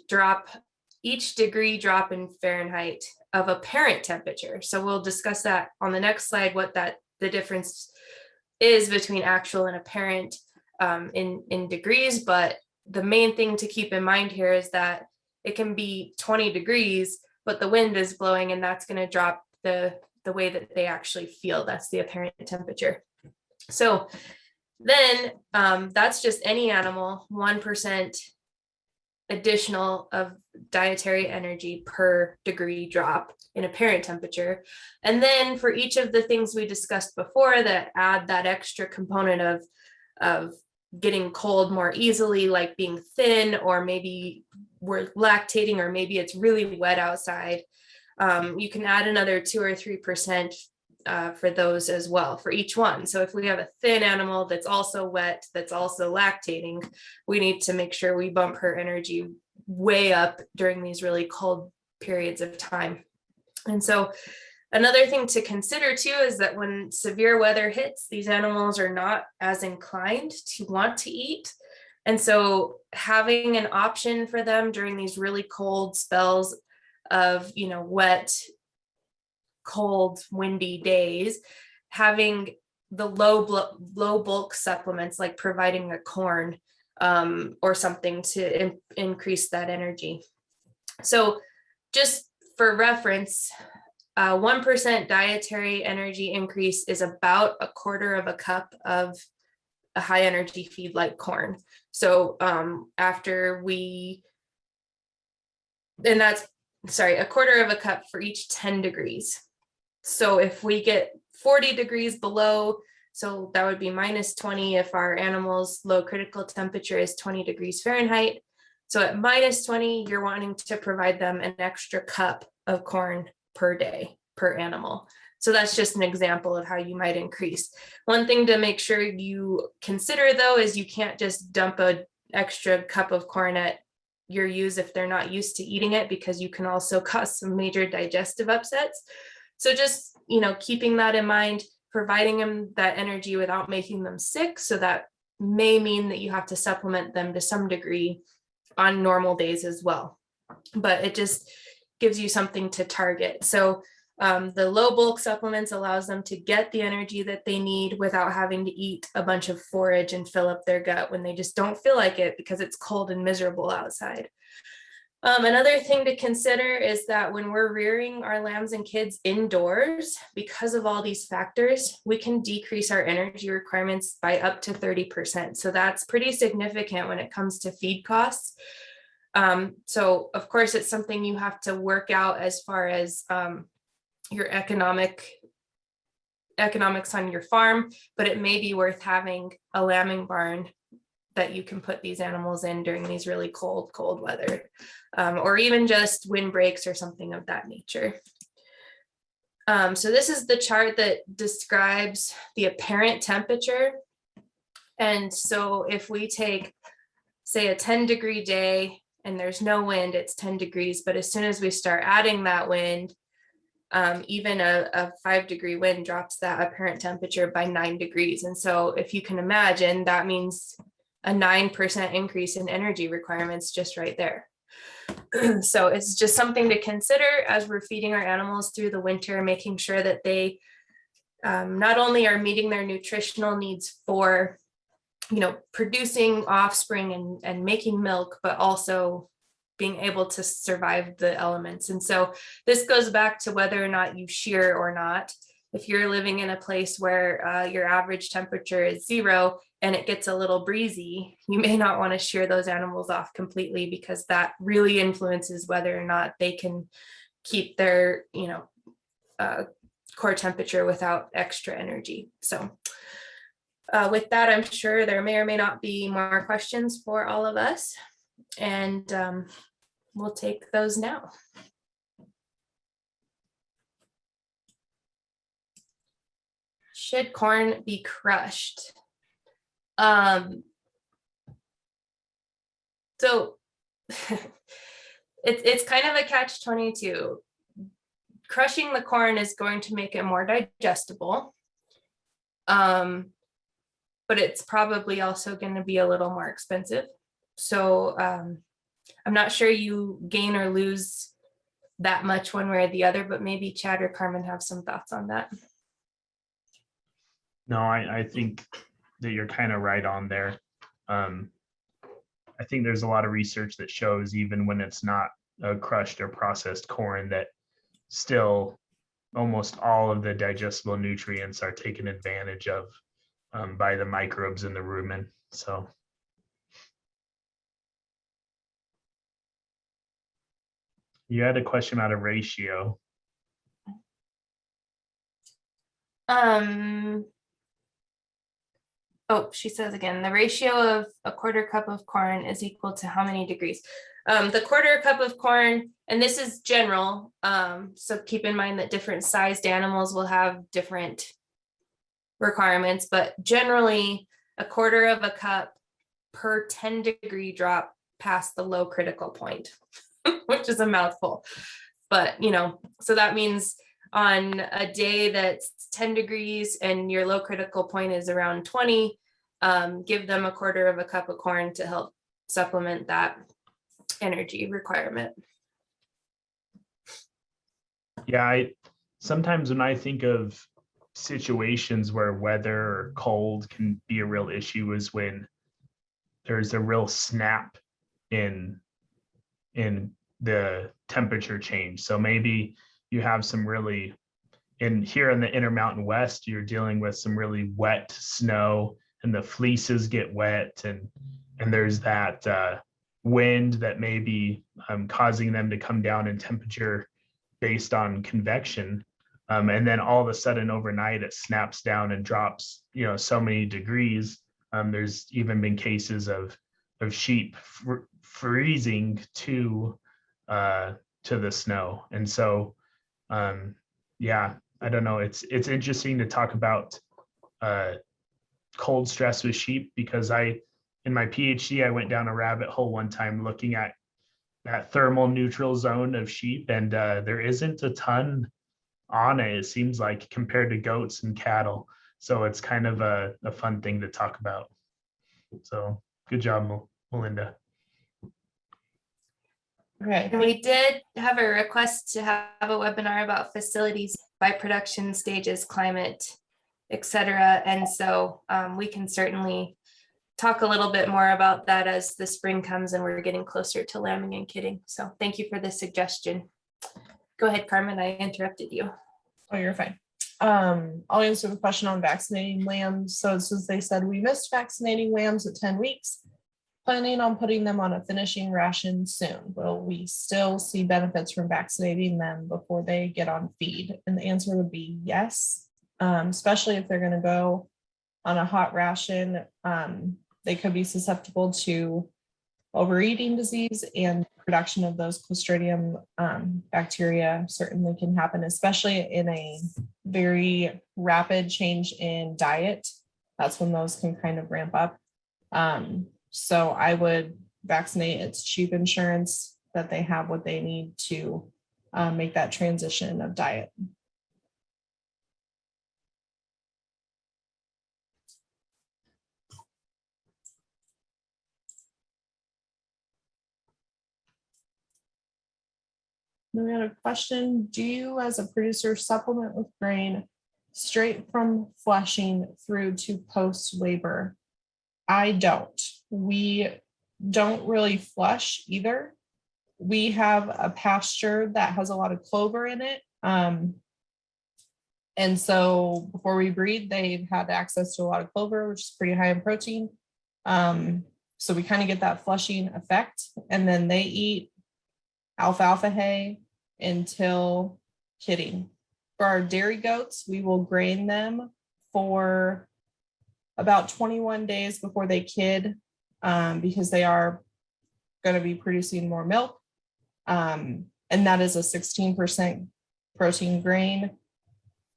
degree drop in Fahrenheit of apparent temperature. So we'll discuss that on the next slide, what the difference is between actual and apparent in degrees. But the main thing to keep in mind here is that it can be 20 degrees, but the wind is blowing, and that's going to drop the way that they actually feel. That's the apparent temperature. So then that's just any animal, 1% additional of dietary energy per degree drop in apparent temperature. And then for each of the things we discussed before that add that extra component of getting cold more easily, like being thin, or maybe we're lactating, or maybe it's really wet outside, You can add another 2 or 3% for those as well, for each one. So if we have a thin animal that's also wet, that's also lactating, we need to make sure we bump her energy way up during these really cold periods of time. And so another thing to consider too is that when severe weather hits, these animals are not as inclined to want to eat. And so having an option for them during these really cold spells of, wet, cold, windy days, having the low bulk supplements like providing a corn or something to increase that energy. So just for reference, 1% dietary energy increase is about 1/4 of a cup of a high energy feed like corn. So after that's 1/4 of a cup for each 10 degrees. So if we get 40 degrees below, so that would be -20 if our animal's low critical temperature is 20 degrees Fahrenheit. So at -20, you're wanting to provide them an extra cup of corn per day per animal. So that's just an example of how you might increase. One thing to make sure you consider though is you can't just dump an extra cup of corn at your ewes if they're not used to eating it, because you can also cause some major digestive upsets. So just, keeping that in mind, providing them that energy without making them sick. So that may mean that you have to supplement them to some degree on normal days as well. But it just gives you something to target. So the low bulk supplements allows them to get the energy that they need without having to eat a bunch of forage and fill up their gut when they just don't feel like it because it's cold and miserable outside. Another thing to consider is that when we're rearing our lambs and kids indoors, because of all these factors, we can decrease our energy requirements by up to 30%. So that's pretty significant when it comes to feed costs. So of course, it's something you have to work out as far as your economics on your farm, but it may be worth having a lambing barn that you can put these animals in during these really cold weather, or even just windbreaks or something of that nature. So this is the chart that describes the apparent temperature. And so if we take, say, a 10-degree day and there's no wind, it's 10 degrees. But as soon as we start adding that wind, even a 5-degree wind drops that apparent temperature by 9 degrees. And so if you can imagine, that means a 9% increase in energy requirements just right there. So it's just something to consider as we're feeding our animals through the winter, making sure that they not only are meeting their nutritional needs for, producing offspring and making milk, but also being able to survive the elements. And so this goes back to whether or not you shear or not. If you're living in a place where your average temperature is 0 and it gets a little breezy, you may not want to shear those animals off completely, because that really influences whether or not they can keep their, core temperature without extra energy. So with that, I'm sure there may or may not be more questions for all of us, and we'll take those now. Should corn be crushed? So it's kind of a catch-22. Crushing the corn is going to make it more digestible, but it's probably also going to be a little more expensive. So I'm not sure you gain or lose that much one way or the other, but maybe Chad or Carmen have some thoughts on that. No, I think that you're kind of right on there. I think there's a lot of research that shows even when it's not crushed or processed corn, that still almost all of the digestible nutrients are taken advantage of by the microbes in the rumen. So you had a question about a ratio. Oh, she says again, the ratio of 1/4 cup of corn is equal to how many degrees? The 1/4 cup of corn, and this is general, so keep in mind that different sized animals will have different requirements, but generally a 1/4 of a cup per 10-degree drop past the low critical point, which is a mouthful. But, so that means on a day that's 10 degrees and your low critical point is around 20, give them a 1/4 of a cup of corn to help supplement that energy requirement. Yeah, sometimes when I think of situations where weather or cold can be a real issue is when there's a real snap in the temperature change. So maybe you have some really, here in the Intermountain West, you're dealing with some really wet snow and the fleeces get wet, and there's that wind that may be causing them to come down in temperature based on convection. And then all of a sudden overnight it snaps down and drops, so many degrees. There's even been cases of sheep freezing to the snow. And so, yeah, I don't know. It's interesting to talk about cold stress with sheep, because in my PhD, I went down a rabbit hole one time looking at that thermal neutral zone of sheep, and there isn't a ton on it, it seems like, compared to goats and cattle. So it's kind of a fun thing to talk about. So good job, Melinda. Okay. And we did have a request to have a webinar about facilities by production stages, climate, etc. And so we can certainly talk a little bit more about that as the spring comes and we're getting closer to lambing and kidding. So thank you for the suggestion. Go ahead, Carmen, I interrupted you. Oh, you're fine. I'll answer the question on vaccinating lambs. So since they said we missed vaccinating lambs at 10 weeks, planning on putting them on a finishing ration soon. Will we still see benefits from vaccinating them before they get on feed? And the answer would be yes, especially if they're going to go on a hot ration. They could be susceptible to overeating disease, and production of those Clostridium bacteria certainly can happen, especially in a very rapid change in diet. That's when those can kind of ramp up. So I would vaccinate. It's cheap insurance that they have what they need to make that transition of diet. Then we had a question: do you as a producer supplement with grain straight from flushing through to post-labor? I don't. We don't really flush either. We have a pasture that has a lot of clover in it. And so before we breed, they've had access to a lot of clover, which is pretty high in protein. So we kind of get that flushing effect. And then they eat alfalfa hay until kidding. For our dairy goats, we will grain them for about 21 days before they kid, because they are going to be producing more milk. And that is a 16% protein grain.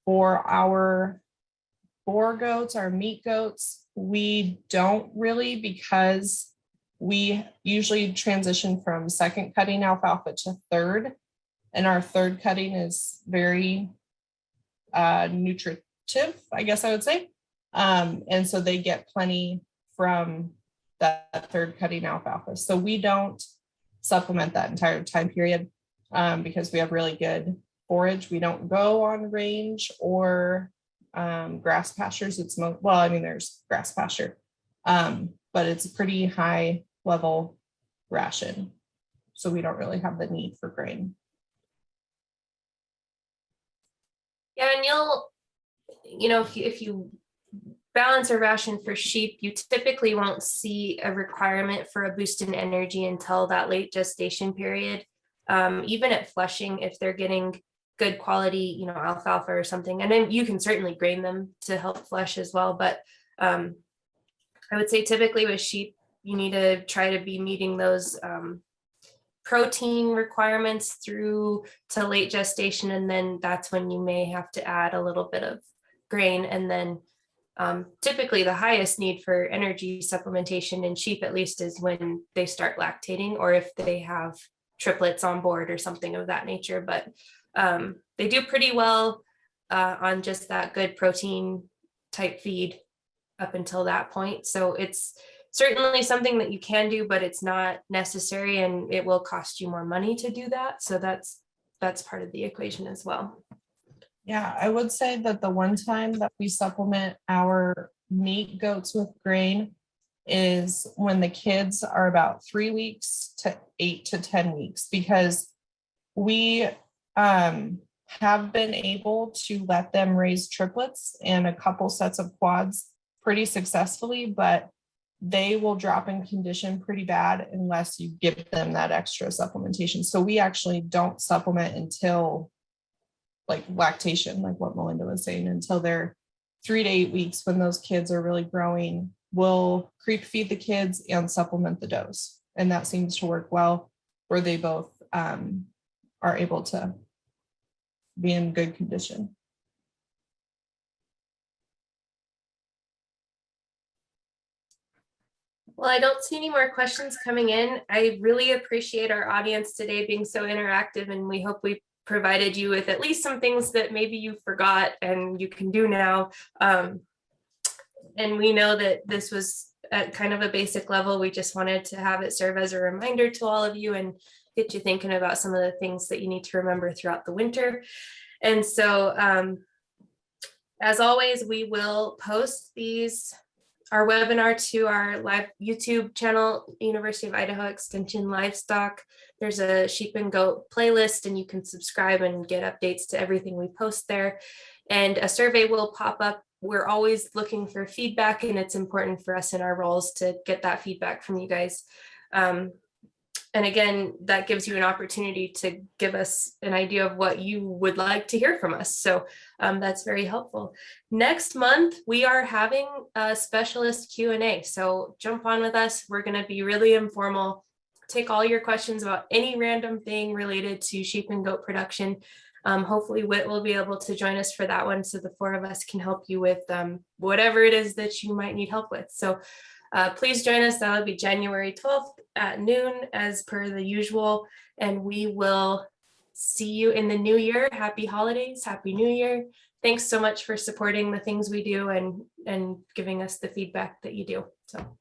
For our boar goats, our meat goats, we don't really, because we usually transition from second cutting alfalfa to third, and our third cutting is very nutritive, I guess I would say. And so they get plenty from that third cutting alfalfa. So we don't supplement that entire time period because we have really good forage. We don't go on range or grass pastures. It's there's grass pasture, but it's a pretty high level ration. So we don't really have the need for grain. Yeah, and if you balance a ration for sheep, you typically won't see a requirement for a boost in energy until that late gestation period. Even at flushing, if they're getting good quality, alfalfa or something, and then you can certainly grain them to help flush as well. But I would say typically with sheep, you need to try to be meeting those protein requirements through to late gestation, and then that's when you may have to add a little bit of grain. And then typically the highest need for energy supplementation in sheep, at least, is when they start lactating, or if they have triplets on board or something of that nature. But they do pretty well on just that good protein type feed up until that point. So it's certainly something that you can do, but it's not necessary, and it will cost you more money to do that. So that's part of the equation as well. Yeah, I would say that the one time that we supplement our meat goats with grain is when the kids are about 3 weeks to 8 to 10 weeks, because we have been able to let them raise triplets and a couple sets of quads pretty successfully, but they will drop in condition pretty bad unless you give them that extra supplementation. So we actually don't supplement until like lactation, like what Melinda was saying, until they're 3 to 8 weeks, when those kids are really growing. We'll creep feed the kids and supplement the does. And that seems to work well, where they both are able to be in good condition. Well, I don't see any more questions coming in. I really appreciate our audience today being so interactive, and we hope we provided you with at least some things that maybe you forgot and you can do now. And we know that this was at kind of a basic level. We just wanted to have it serve as a reminder to all of you and get you thinking about some of the things that you need to remember throughout the winter. And so as always, we will post our webinar to our live YouTube channel, University of Idaho Extension Livestock. There's a sheep and goat playlist, and you can subscribe and get updates to everything we post there. And a survey will pop up. We're always looking for feedback, and it's important for us in our roles to get that feedback from you guys. And again, that gives you an opportunity to give us an idea of what you would like to hear from us. So that's very helpful. Next month, we are having a specialist Q&A. So jump on with us. We're going to be really informal. Take all your questions about any random thing related to sheep and goat production. Hopefully Whit will be able to join us for that one, so the 4 of us can help you with whatever it is that you might need help with. So please join us. That will be January 12th at noon, as per the usual. And we will see you in the new year. Happy holidays. Happy New Year. Thanks so much for supporting the things we do and giving us the feedback that you do. So